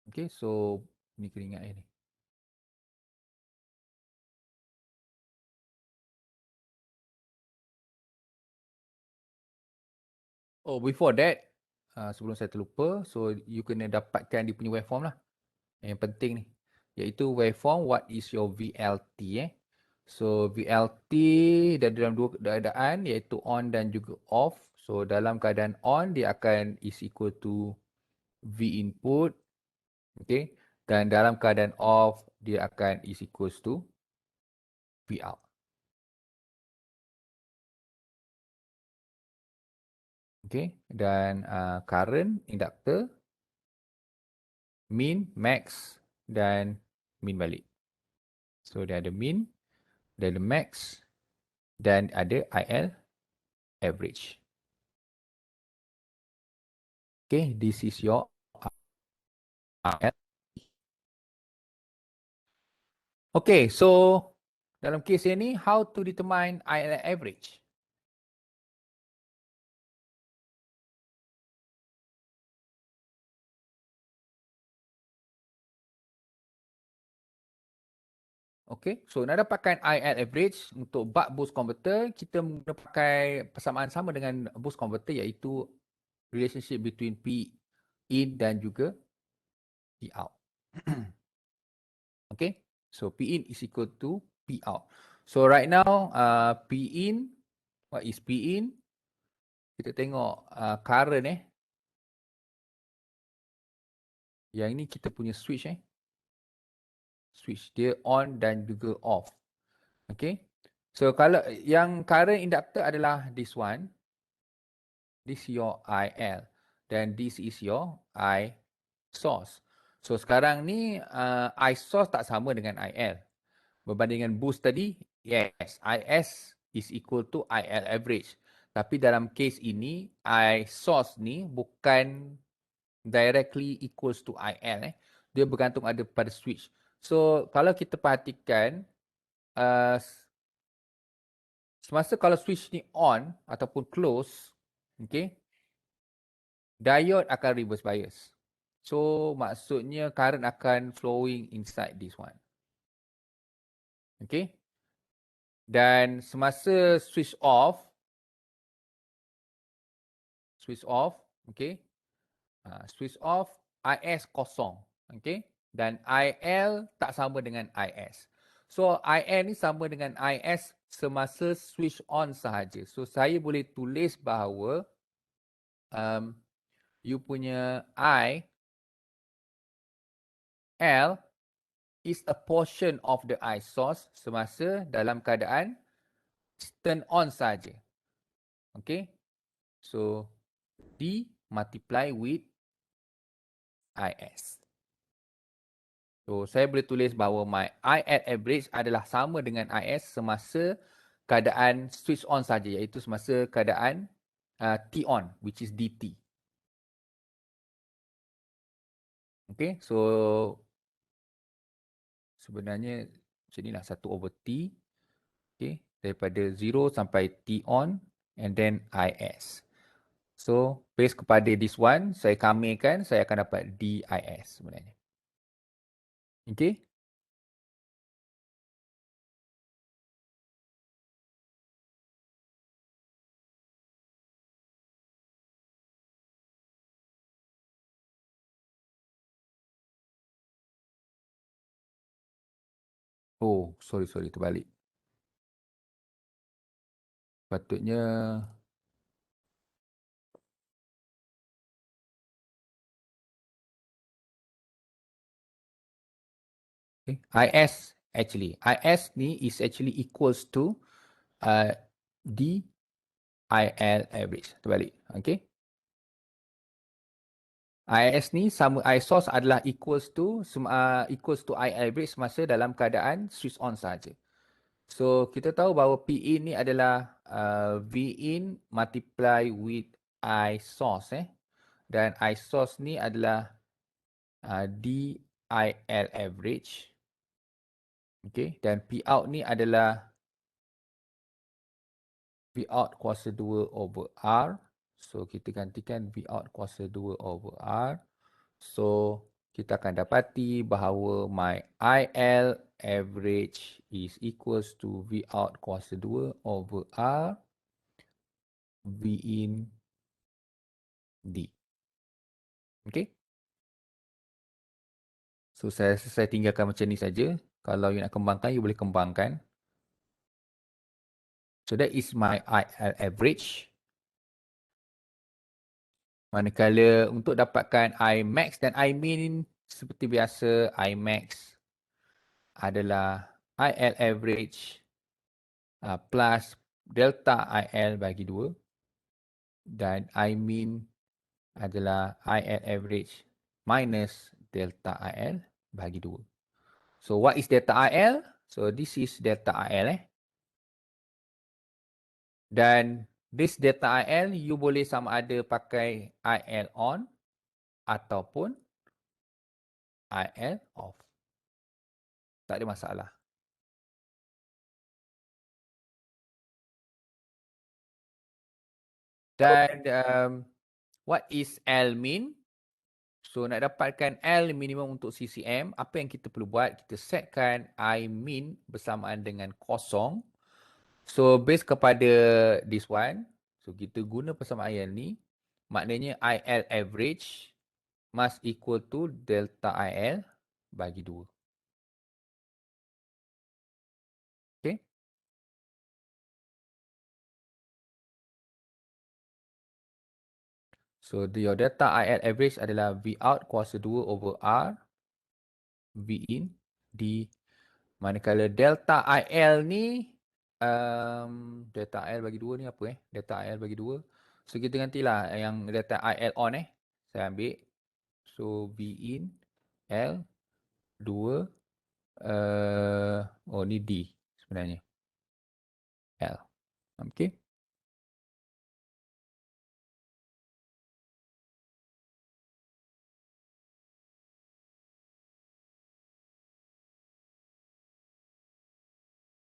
Okay, so ni kena ingat ni. Oh, before that, sebelum saya terlupa, so you kena dapatkan dia punya waveform lah. Yang penting ni, iaitu waveform what is your VLT. So VLT dalam dua keadaan, iaitu on dan juga off. So dalam keadaan on, dia akan is equal to V input. Okay. Dan dalam keadaan off, dia akan is equals to V out. Okay. Dan current inductor, min, max dan min balik. So dia ada min, dia ada max dan ada IL average. Okay, this is your IL. Okay, so dalam kes ini, how to determine IL average? Okay, so nak dapatkan IL average untuk buck boost converter, kita guna pakai persamaan sama dengan boost converter, iaitu relationship between P in dan juga P out. Okay, so P in is equal to P out. So right now, P in, what is P in? Kita tengok current Yang ini kita punya switch Switch dia on dan juga off. Okay. So kalau yang current inductor adalah this one. This your IL. Dan this is your I source. So sekarang ni I source tak sama dengan IL. Berbanding dengan boost tadi, yes, IS is equal to IL average. Tapi dalam case ini, I source ni bukan directly equals to IL. Dia bergantung ada pada switch. So kalau kita perhatikan, semasa kalau switch ni on ataupun close, okay, diode akan reverse bias. So maksudnya current akan flowing inside this one. Okay. Dan semasa switch off, okay, switch off, IS kosong, okay, dan IL tak sama dengan IS. So IL ni sama dengan IS semasa switch on sahaja. So saya boleh tulis bahawa you punya IL is a portion of the I source semasa dalam keadaan turn on saja. Okay, so D multiply with IS. So, saya boleh tulis bahawa my I at average adalah sama dengan IS semasa keadaan switch on saja, iaitu semasa keadaan T on, which is DT. Okay, so sebenarnya macam inilah 1/T. Okay, daripada 0 sampai T on and then IS. So, based kepada this one, saya kamirkan, saya akan dapat DIS sebenarnya. Okay? Oh, sorry, terbalik. Patutnya IS actually. IS ni is actually equals to DIL average. Terbalik. Okay. IS ni sama iSource adalah equals to IL average semasa dalam keadaan switch on saja. So kita tahu bahawa Pin ni adalah Vin multiply with iSource dan iSource ni adalah DIL average. Okay, dan Pout ni adalah Vout kuasa 2 over R. So kita gantikan Vout kuasa 2 over R. So kita akan dapati bahawa my IL average is equals to Vout kuasa 2 over R Vin D. Okay. So saya tinggalkan macam ni saja. Kalau you nak kembangkan, you boleh kembangkan. So that is my IL average. Manakala untuk dapatkan Imax dan Imin seperti biasa, Imax adalah IL average plus delta IL bagi 2 dan Imin adalah IL average minus delta IL bagi 2. So what is delta IL? So this is delta IL Dan this delta IL you boleh sama ada pakai IL on ataupun IL off. Tak ada masalah. Dan what is L min? So nak dapatkan L minimum untuk CCM, apa yang kita perlu buat? Kita setkan I min bersamaan dengan kosong. So base kepada this one, so kita guna persamaan yang ni, maknanya IL average must equal to delta IL bagi 2. Okay. So your delta IL average adalah V out kuasa 2 over R V in di manakala delta IL ni delta IL bagi 2 ni apa delta IL bagi 2. So kita gantilah yang delta IL on saya ambil. So V in L 2 oh ni D sebenarnya L. Okay.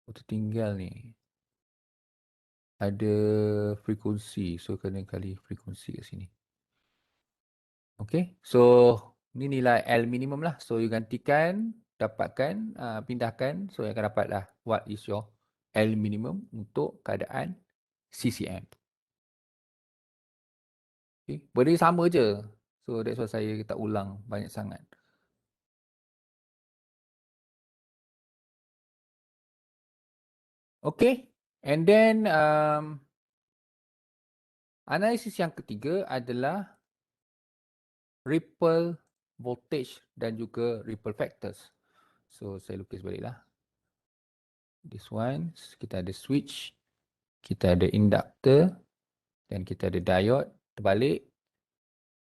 Oh, tertinggal ni. Ada frekuensi. So kena kali frekuensi kat sini. Okay. So ni nilai L minimum lah. So you gantikan, dapatkan, pindahkan. So you akan dapat lah what is your L minimum untuk keadaan CCM. Okay. Benda sama je. So that's why saya tak ulang banyak sangat. Okay. And then analisis yang ketiga adalah ripple voltage dan juga ripple factors. So saya lukis baliklah. This one, kita ada switch, kita ada inductor, dan kita ada diode terbalik.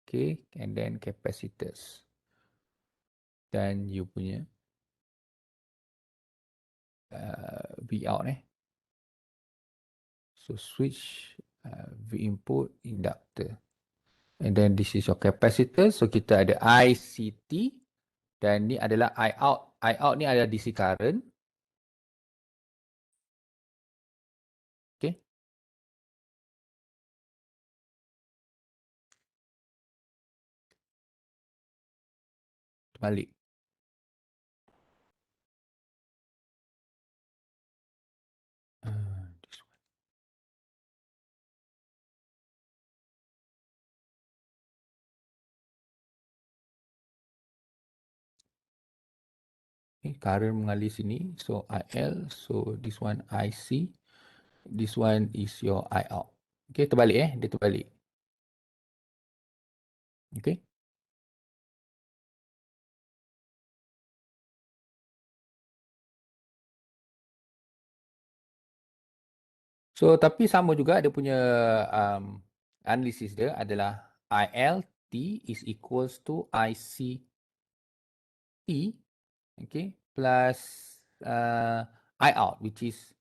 Okay, and then capacitors. Dan you punya V out So switch, V input, inductor. And then this is your capacitor. So kita ada ICT. Dan ni adalah I out. I out ni adalah DC current. Okay. Balik. This one. Okay, current mengalir sini. So IL. So this one IC. This one is your I out. Okay, terbalik dia terbalik. Okay. So tapi sama juga dia punya analisis dia adalah ILT is equals to ICT, okay, plus I out, which is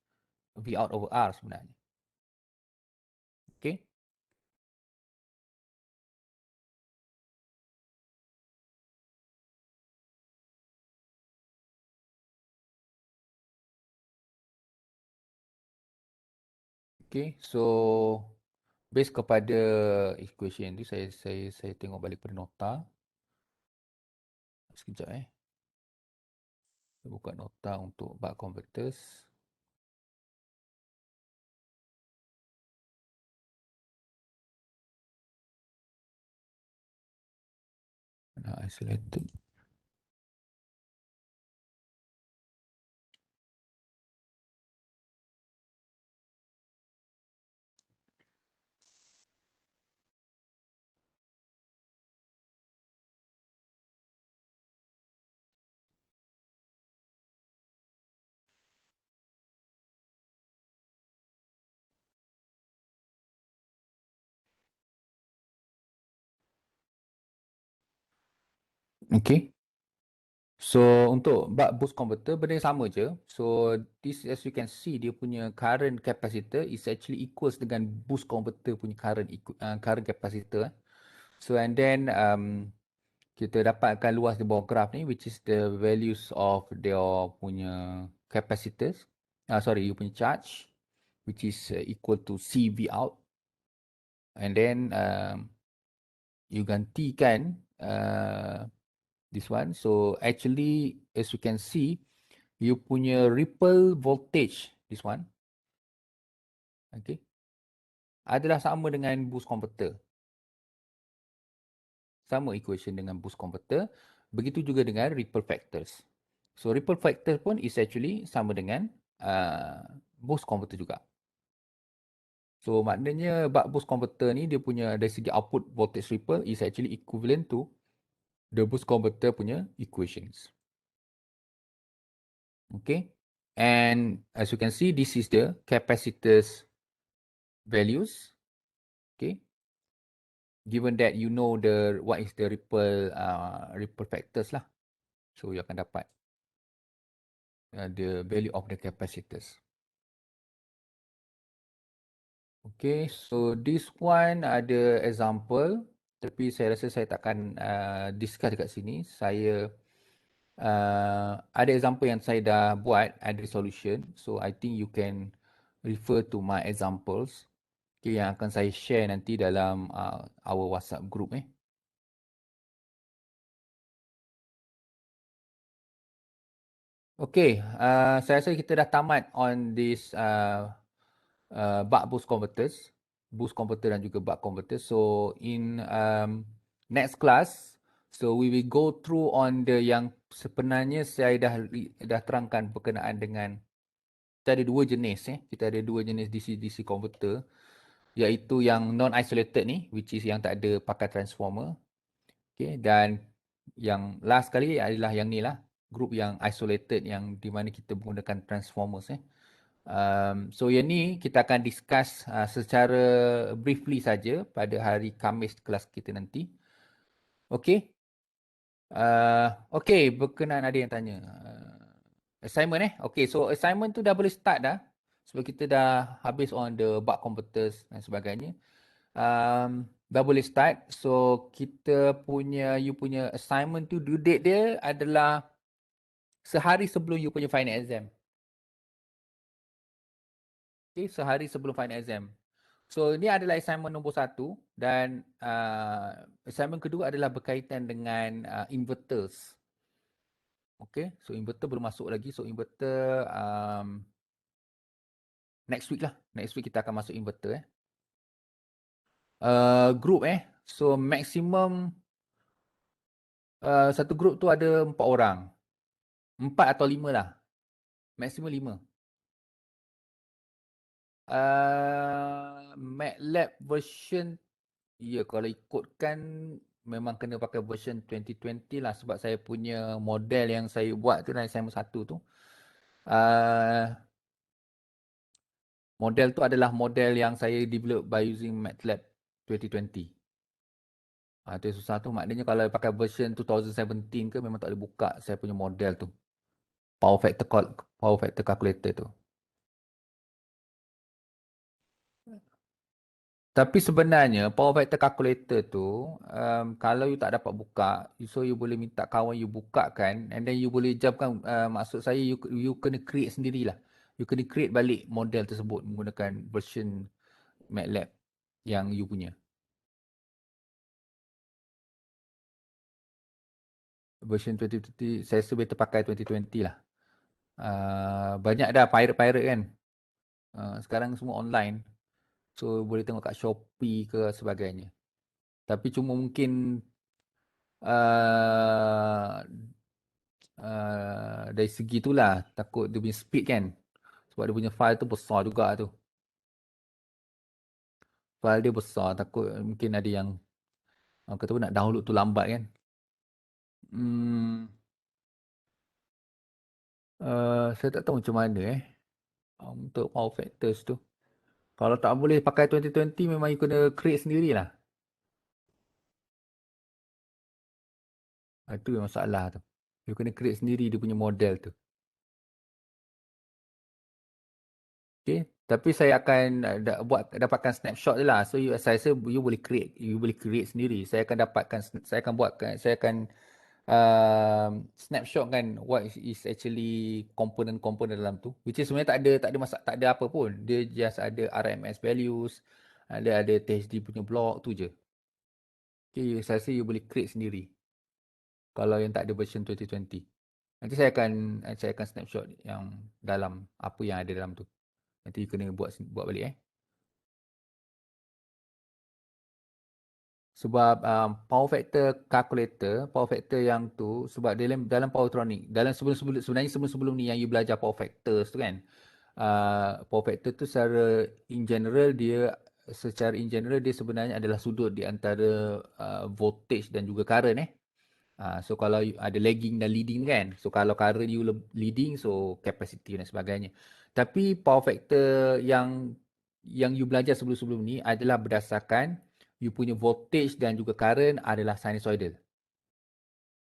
V out over R sebenarnya. Okay. Okay, so based kepada equation ni saya tengok balik pada nota. Sekejap Saya buka nota untuk buck converters. Isolated. Okay. So untuk buck boost converter benda yang sama je. So this as you can see dia punya current capacitor is actually equals dengan boost converter punya current capacitor. So and then kita dapatkan luas di bawah graf ni which is the values of their punya capacitors. Sorry, you punya charge which is equal to CV out. And then you gantikan this one. So actually as you can see you punya ripple voltage this one, okay, adalah sama dengan boost converter. Sama equation dengan boost converter. Begitu juga dengan ripple factors. So ripple factor pun is actually sama dengan boost converter juga. So maknanya buck boost converter ni dia punya dari segi output voltage ripple is actually equivalent to the boost converter punya equations. Okay. And as you can see, this is the capacitors values. Okay. Given that you know what is the ripple factors lah. So you akan dapat the value of the capacitors. Okay, so this one ada example. Tapi saya rasa saya takkan discuss dekat sini. Saya ada example yang saya dah buat, ada solution. So I think you can refer to my examples. Okay, yang akan saya share nanti dalam our WhatsApp group Okay, saya rasa kita dah tamat on this buck boost converter dan juga buck converter. So in next class, so we will go through on the yang sebenarnya saya dah terangkan berkenaan dengan kita ada dua jenis kita ada dua jenis DC-DC converter, iaitu yang non-isolated ni, which is yang tak ada pakai transformer. Okay, dan yang last kali adalah yang ni lah, group yang isolated yang di mana kita menggunakan transformers so yang ni kita akan discuss secara briefly saja pada hari Khamis kelas kita nanti. Okay. Okay, berkenaan ada yang tanya. Assignment Okay, so assignment tu dah boleh start dah. Sebab kita dah habis on the buck converters dan sebagainya. Dah boleh start. So you punya assignment tu due date dia adalah sehari sebelum you punya final exam. Okay, sehari sebelum final exam. So ini adalah assignment nombor 1 dan assignment kedua adalah berkaitan dengan inverters. Okay, so inverter belum masuk lagi. So inverter next week lah. Next week kita akan masuk inverter. Group So maximum satu group tu ada 4 orang. 4 atau 5 lah. Maximum 5. MATLAB version, ya kalau ikutkan memang kena pakai version 2020 lah sebab saya punya model yang saya buat tu dalam assignment 1 tu. Model tu adalah model yang saya develop by using MATLAB 2020. Itu yang susah tu. Maknanya kalau pakai version 2017 ke memang tak boleh buka saya punya model tu. Power factor calculator tu. Tapi sebenarnya power factor calculator tu kalau you tak dapat buka, so you boleh minta kawan you buka kan, and then you boleh jamkan, maksud saya you kena create sendirilah. You kena create balik model tersebut menggunakan version MATLAB yang you punya. Version 2020 saya rasa better pakai 2020 lah. Banyak dah pirate-pirate kan. Sekarang semua online. So boleh tengok kat Shopee ke sebagainya. Tapi cuma mungkin uh, dari segi itulah takut dia punya speed kan. Sebab dia punya file tu besar juga tu. File dia besar, takut mungkin ada yang kata pun nak download tu lambat kan. Hmm, saya tak tahu macam mana untuk power factors tu. Kalau tak boleh pakai 2020 memang you kena create sendirilah. Itu yang masalah tu. You kena create sendiri dia punya model tu. Okay. Tapi saya akan dapatkan snapshot je lah. So saya rasa you boleh create sendiri. Saya akan buatkan, saya akan snapshot kan what is actually komponen-komponen dalam tu. Which is sebenarnya tak ada apa pun. Dia just ada RMS values, ada THD punya block tu je. Okay, saya rasa you boleh create sendiri. Kalau yang tak ada version 2020. Nanti saya akan snapshot yang dalam apa yang ada dalam tu. Nanti kena buat balik Sebab power factor yang tu sebab dalam Powertronic, sebenarnya sebelum ni yang you belajar power factors tu kan. Power factor tu secara in general dia sebenarnya adalah sudut di antara voltage dan juga current So kalau ada lagging dan leading kan. So kalau current you leading, so capacity dan sebagainya. Tapi power factor yang you belajar sebelum-sebelum ni adalah berdasarkan you punya voltage dan juga current adalah sinusoidal.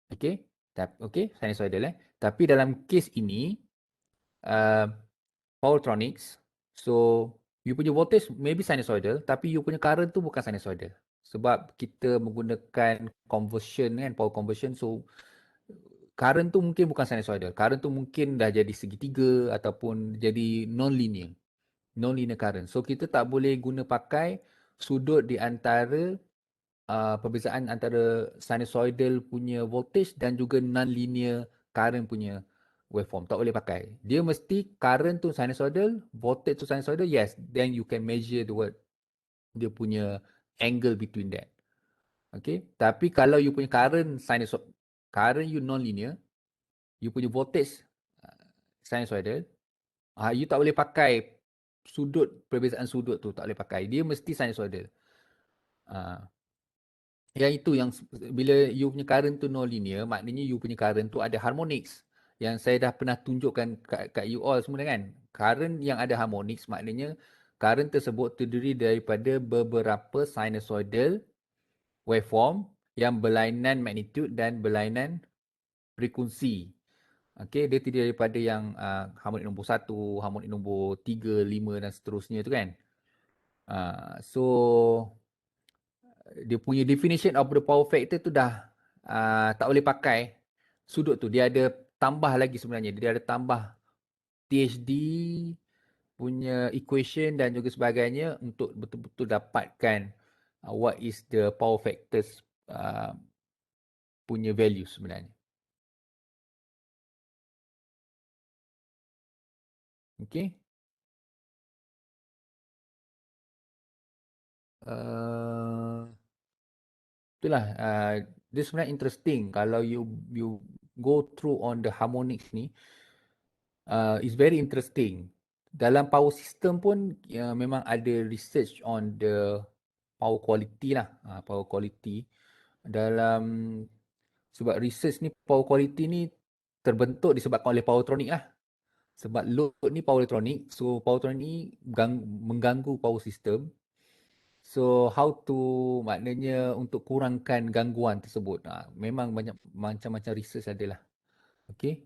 Okay? Okay, sinusoidal Tapi dalam case ini, uh, Powertronics, so you punya voltage maybe sinusoidal, tapi you punya current tu bukan sinusoidal. Sebab kita menggunakan conversion kan, power conversion, so current tu mungkin bukan sinusoidal. Current tu mungkin dah jadi segitiga ataupun jadi non-linear. Non-linear current. So kita tak boleh guna pakai sudut di antara perbezaan antara sinusoidal punya voltage dan juga non-linear current punya waveform. Tak boleh pakai. Dia mesti current tu sinusoidal, voltage tu sinusoidal, yes. Then you can measure dia punya angle between that. Okay. Tapi kalau you punya current you non-linear, you punya voltage sinusoidal, you tak boleh pakai perbezaan sudut tu tak boleh pakai. Dia mesti sinusoidal. Yang itu yang bila you punya current tu non-linear, maknanya you punya current tu ada harmonics. Yang saya dah pernah tunjukkan kat you all semua kan. Current yang ada harmonics maknanya current tersebut terdiri daripada beberapa sinusoidal waveform yang berlainan magnitude dan berlainan frekuensi. Okey, dia terdiri daripada yang harmonik nombor 1, harmonik nombor 3, 5 dan seterusnya tu kan. So dia punya definition of the power factor tu dah tak boleh pakai sudut tu. Dia ada tambah lagi sebenarnya. Dia ada tambah THD punya equation dan juga sebagainya untuk betul-betul dapatkan what is the power factors punya value sebenarnya. Okay. Uh, itulah. Dia sebenarnya interesting kalau you go through on the harmonics ni. It's very interesting. Dalam power system pun memang ada research on the power quality lah. Power quality. Dalam sebab research ni power quality ni terbentuk disebabkan oleh powertronic lah. Sebab load ni power elektronik. So power elektronik ni mengganggu power system. So how to maknanya untuk kurangkan gangguan tersebut. Memang banyak macam-macam research adalah. Okay.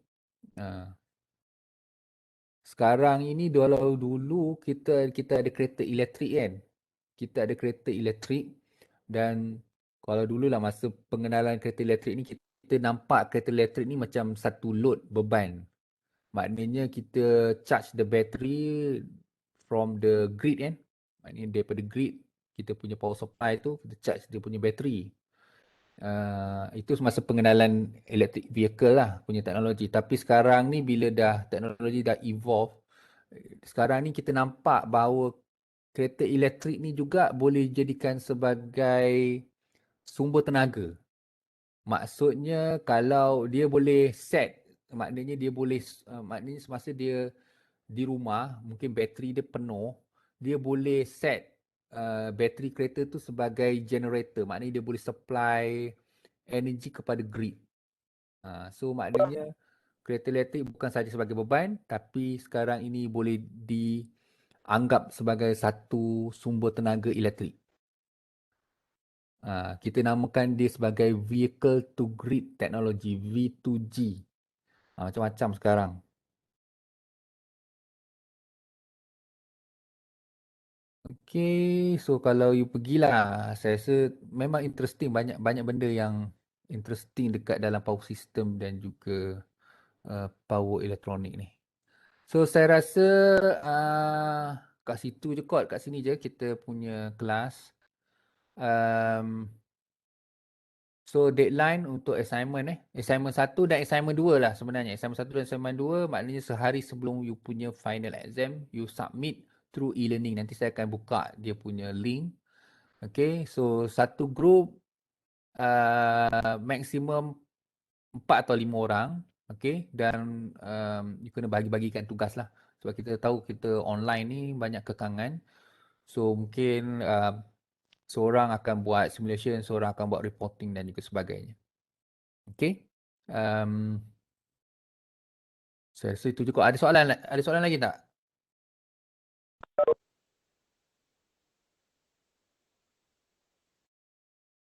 Sekarang ini kalau dulu kita ada kereta elektrik kan. Kita ada kereta elektrik dan kalau dulu lah masa pengenalan kereta elektrik ni kita nampak kereta elektrik ni macam satu load beban. Maknanya kita charge the battery from the grid kan. Maknanya daripada grid kita punya power supply tu kita charge dia punya battery. Itu semasa pengenalan electric vehicle lah punya teknologi. Tapi sekarang ni bila dah teknologi dah evolve, sekarang ni kita nampak bahawa kereta elektrik ni juga boleh dijadikan sebagai sumber tenaga. Maksudnya kalau dia boleh set, maknanya dia boleh, maknanya semasa dia di rumah, mungkin bateri dia penuh, dia boleh set bateri kereta tu sebagai generator. Maknanya dia boleh supply energi kepada grid. So maknanya kereta elektrik bukan sahaja sebagai beban, tapi sekarang ini boleh dianggap sebagai satu sumber tenaga elektrik. Kita namakan dia sebagai Vehicle to Grid Technology, V2G. Macam-macam sekarang. Okay, so kalau you pergilah, saya rasa memang interesting. Banyak benda yang interesting dekat dalam power system dan juga power elektronik ni. So saya rasa kat situ je kot, kat sini je kita punya kelas. So deadline untuk assignment assignment 1 dan assignment 2 lah sebenarnya. Assignment 1 dan assignment 2 maknanya sehari sebelum you punya final exam, you submit through e-learning. Nanti saya akan buka dia punya link. Okay, so satu group maksimum 4 atau 5 orang. Okay, dan you kena bagi-bagikan tugas lah. Sebab kita tahu kita online ni banyak kekangan. So mungkin seorang akan buat simulation, seorang akan buat reporting dan juga sebagainya. Okay. Um, saya rasa itu cukup. Ada soalan lagi tak?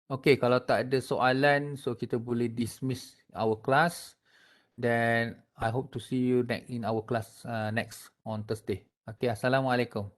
Okay, kalau tak ada soalan, so kita boleh dismiss our class. Then I hope to see you in our class next on Thursday. Okay, Assalamualaikum.